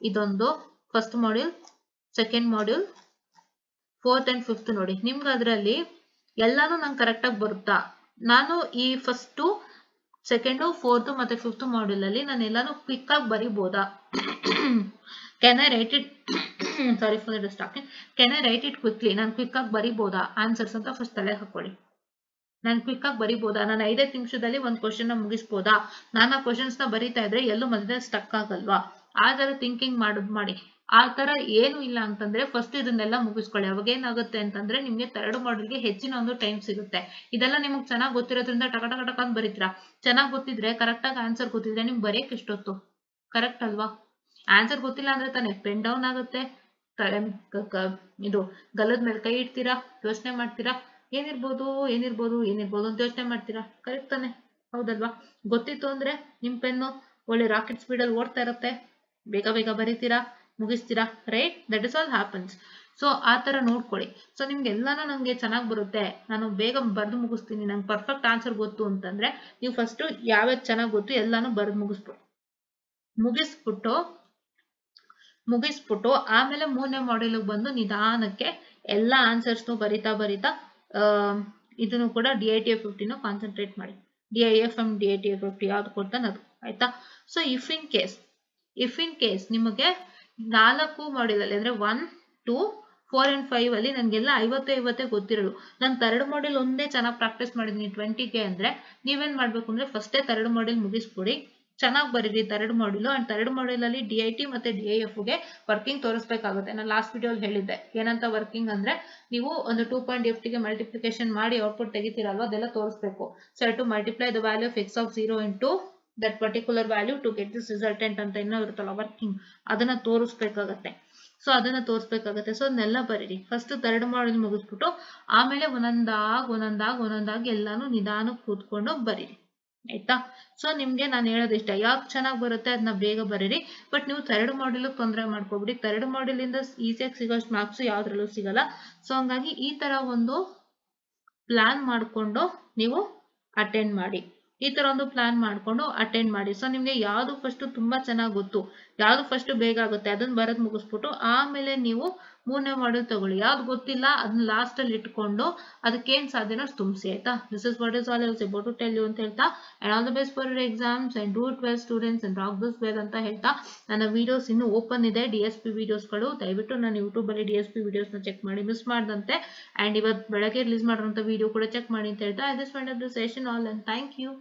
ಇದೊಂದು first module, second module, 4th and 5th ನೋಡಿ. ನಿಮ್ಗೆ ಅದರಲ್ಲಿ ಎಲ್ಲಾನು ನಂಗೆ ಕರೆಕ್ಟ್ ಆಗಿ ಬರುತ್ತಾ? ನಾನು ಈ ಫಸ್ಟ್, ಸೆಕೆಂಡ್, 4th ಮತ್ತೆ 5th ಮಾಡ್ಯೂಲ್ ಅಲ್ಲಿ ನಾನು ಎಲ್ಲಾನು ಕ್ವಿಕ್ ಆಗಿ ಬರಿಬೋದಾ? Can I write it sorry for the distraction, can I write it quickly? ನಾನು ಕ್ವಿಕ್ ಆಗಿ ಬರಿಬೋದಾ ಆನ್ಸರ್ಸ್ ಅಂತ ಫಸ್ಟ್ ತಲೆ ಹಾಕೊಳ್ಳಿ. ನಾನು ಕ್ವಿಕ್ ಆಗಿ ಬರಿಬೋದಾ? ನಾನು 5 ನಿಮಿಷದಲ್ಲಿ ಒಂದು ಕ್ವಶನ್ ಮುಗಿಸ್ಬೋದಾ? ನಾನು ಆ ಕ್ವಶನ್ಸ್ ನ ಬರಿತಾ ಇದ್ರೆ ಎಲ್ಲೂ ಮಧ್ಯದಲ್ಲಿ ಸ್ಟಕ್ ಆಗಲ್ವಾ? ಆ ತರ ಥಿಂಕಿಂಗ್ ಮಾಡಿ. ಆ ತರ ಏನು ಇಲ್ಲ ಅಂತಂದ್ರೆ ಫಸ್ಟ್ ಇದನ್ನೆಲ್ಲ ಮುಗಿಸ್ಕೊಳ್ಳಿ. ಅವಾಗ ಏನಾಗುತ್ತೆ ಅಂತಂದ್ರೆ ನಿಮ್ಗೆ 3rd ಮಾಡ್ಯೂಲ್ಗೆ ಹೆಚ್ಚಿನ ಒಂದು ಟೈಮ್ ಸಿಗುತ್ತೆ. ಇದೆಲ್ಲ ನಿಮ್ಗೆ ಚೆನ್ನಾಗಿ ಗೊತ್ತಿರೋದ್ರಿಂದ ಟಕ ಅಂತ ಬರೀತೀರಾ. ಚೆನ್ನಾಗಿ ಗೊತ್ತಿದ್ರೆ, ಕರೆಕ್ಟ್ ಆಗಿ ಆನ್ಸರ್ ಗೊತ್ತಿದ್ರೆ ನಿಮ್ಗೆ ಬರೆಯಕ್ಕೆ ಎಷ್ಟೊತ್ತು? ಕರೆಕ್ಟ್ ಅಲ್ವಾ? ಆನ್ಸರ್ ಗೊತ್ತಿಲ್ಲ ಅಂದ್ರೆ ತಾನೇ ಪೆನ್ ಡೌನ್ ಆಗುತ್ತೆ, ತಲೆ ಇದು ಗಲ್ಲದ ಮೇಲೆ ಕೈ ಇಡ್ತೀರಾ, ಯೋಚನೆ ಮಾಡ್ತೀರಾ, ಏನಿರ್ಬೋದು ಅಂತ ಯೋಚನೆ ಮಾಡ್ತೀರಾ. ಕರೆಕ್ಟ್ ತಾನೆ? ಹೌದಲ್ವಾ? ಗೊತ್ತಿತ್ತು ಅಂದ್ರೆ ನಿಮ್ ಪೆನ್ನು ಒಳ್ಳೆ ರಾಕೆಟ್ ಸ್ಪೀಡ್ ಅಲ್ಲಿ ಓಡ್ತಾ ಇರುತ್ತೆ, ಬೇಗ ಬರೀತೀರಾ, ಮುಗಿಸ್ತೀರಾ, right? That is all happens. So ಆ ತರ ನೋಡ್ಕೊಳ್ಳಿ. ಸೊ ನಿಮ್ಗೆ ಎಲ್ಲಾನು ನಂಗೆ ಚೆನ್ನಾಗಿ ಬರುತ್ತೆ, ನಾನು ಬೇಗ ಬರೆದು ಮುಗಿಸ್ತೀನಿ, ನಂಗೆ ಪರ್ಫೆಕ್ಟ್ ಆನ್ಸರ್ ಗೊತ್ತು ಅಂತಂದ್ರೆ ನೀವು ಫಸ್ಟ್ ಯಾವ್ಯಾವ್ದು ಚೆನ್ನಾಗಿ ಗೊತ್ತು ಎಲ್ಲಾನು ಬರೆದು ಮುಗಿಸ್ಬಿಟ್ಟು ಆಮೇಲೆ 3ನೇ ಮಾಡ್ಯೂಲ್ ಬಂದು ನಿಧಾನಕ್ಕೆ ಎಲ್ಲಾ ಆನ್ಸರ್ಸ್ನು ಬರಿತಾ ಇದನ್ನು ಕೂಡ DITF 50 ಕಾನ್ಸಂಟ್ರೇಟ್ ಮಾಡಿ. DIFM DITF 50 ಯಾವ್ದು ಕೊಡ್ತಾನೆ ಅದು, ಆಯ್ತಾ. ಸೊ ಇಫ್ ಇನ್ ಕೇಸ್ ನಿಮಗೆ 4 ಮಾಡ್ಯೂಲ್ ಅಲ್ಲಿ ಅಂದ್ರೆ 1, 2, 4 and 5 ಅಲ್ಲಿ ನನ್ಗೆಲ್ಲ 50 ಗೊತ್ತಿರಲು, ನಾನು 3rd ಮಾಡ್ಯೂಲ್ ಒಂದೇ ಚೆನ್ನಾಗಿ ಪ್ರಾಕ್ಟೀಸ್ ಮಾಡಿದೀನಿ 20ಗೆ ಅಂದ್ರೆ ನೀವೇನ್ ಮಾಡ್ಬೇಕು ಅಂದ್ರೆ ಫಸ್ಟೇ 3rd ಮಾಡ್ಯೂಲ್ ಮುಗಿಸ್ಬಿಡಿ, ಚೆನ್ನಾಗಿ ಬರೀರಿ 3rd module. And 3rd module ಅಲ್ಲಿ DIT ಮತ್ತೆ DIF ಗೆ ವರ್ಕಿಂಗ್ ತೋರಿಸ್ಬೇಕಾಗುತ್ತೆ. ನಾನು ಲಾಸ್ಟ್ ವಿಡಿಯೋಲಿ ಹೇಳಿದ್ದೆ ಏನಂತ ವರ್ಕಿಂಗ್ ಅಂದ್ರೆ ನೀವು ಒಂದು 2 ಪಾಯಿಂಟ್ FT ಗೆ ಮಲ್ಟಿಪ್ಲಿಕೇಶನ್ ಮಾಡಿ ಔಟ್ಪುಟ್ ತೆಗಿತೀರಲ್ವಾ ಅದೆಲ್ಲ ತೋರಿಸ್ಬೇಕು. So to multiply the value of x of 0 into that particular value to get this resultant ಅಂತ ಏನೋ ಇರುತ್ತಲ್ಲ ವರ್ಕಿಂಗ್, ಅದನ್ನ ತೋರಿಸ್ಬೇಕಾಗತ್ತೆ. ಸೊ ಅದನ್ನೆಲ್ಲ ಬರೀರಿ. ಫಸ್ಟ್ 3rd ಮಾಡ್ಯೂಲ್ ಮುಗಿಸ್ಬಿಟ್ಟು ಆಮೇಲೆ ಒಂದೊಂದಾಗಿ ಎಲ್ಲಾನು ನಿಧಾನಕ್ಕೆ ಕೂತ್ಕೊಂಡು ಬರೀರಿ, ಆಯ್ತಾ. ಸೊ ನಿಮ್ಗೆ ನಾನು ಹೇಳೋದು ಇಷ್ಟ, ಯಾವ್ದು ಚೆನ್ನಾಗಿ ಬರುತ್ತೆ ಅದನ್ನ ಬೇಗ ಬರೀರಿ. ಬಟ್ ನೀವು 3rd ಮಾಡ್ಯೂಲ್ ತೊಂದರೆ ಮಾಡ್ಕೊಬಿಡಿ, 3rd ಮಾಡ್ಯೂಲ್ ಇಂದ ಈಸಿಯಾಗಿ ಸಿಗೋಷ್ಟು ಮಾರ್ಕ್ಸ್ ಯಾವ್ದ್ರಲ್ಲೂ ಸಿಗಲ್ಲ. ಸೊ ಹಂಗಾಗಿ ಈ ತರ ಒಂದು ಪ್ಲಾನ್ ಮಾಡ್ಕೊಂಡು ನೀವು ಅಟೆಂಡ್ ಮಾಡಿ, ಸೊ ನಿಮ್ಗೆ ಯಾವ್ದು ಫಸ್ಟ್ ತುಂಬಾ ಚೆನ್ನಾಗಿ ಗೊತ್ತು, ಯಾವ್ದು ಫಸ್ಟ್ ಬೇಗ ಆಗುತ್ತೆ ಅದನ್ನ ಬರೆದು ಮುಗಿಸ್ಬಿಟ್ಟು ಆಮೇಲೆ ನೀವು 3ನೇ ಮಾಡ್ಯೂಲ್ ತಗೊಳ್ಳಿ. ಯಾವ್ದು ಗೊತ್ತಿಲ್ಲ ಅದನ್ನ ಲಾಸ್ಟ್ ಅಲ್ಲಿ ಇಟ್ಕೊಂಡು ಅದಕ್ಕೇನ್ ಸಾಧ್ಯನೋ ಅಷ್ಟು ತುಂಬಿಸಿ, ಆಯ್ತಾ. This is what is all I was about to tell you ಅಂತ ಹೇಳ್ತಾ, and all the best for your exams and do it well students and rock this well ಅಂತ ಹೇಳ್ತಾ, ನನ್ನ ವಿಡಿಯೋಸ್ ಇನ್ನು ಓಪನ್ ಇದೆ DSP ವಿಡಿಯೋಸ್ಗಳು, ದಯವಿಟ್ಟು ನಾನು ಯೂಟ್ಯೂಬ್ ಅಲ್ಲಿ DSP ವಿಡಿಯೋಸ್ ನ ಚೆಕ್ ಮಾಡಿ ಮಿಸ್ ಮಾಡ್ದಂತೆ. ಅಂಡ್ ಇವತ್ತು ಬೆಳಗ್ಗೆ ರಿಲೀಸ್ ಮಾಡಿರುವಂತ ವಿಡಿಯೋ ಕೂಡ ಚೆಕ್ ಮಾಡಿ ಅಂತ ಹೇಳ್ತಾ, I just want to session all and thank you.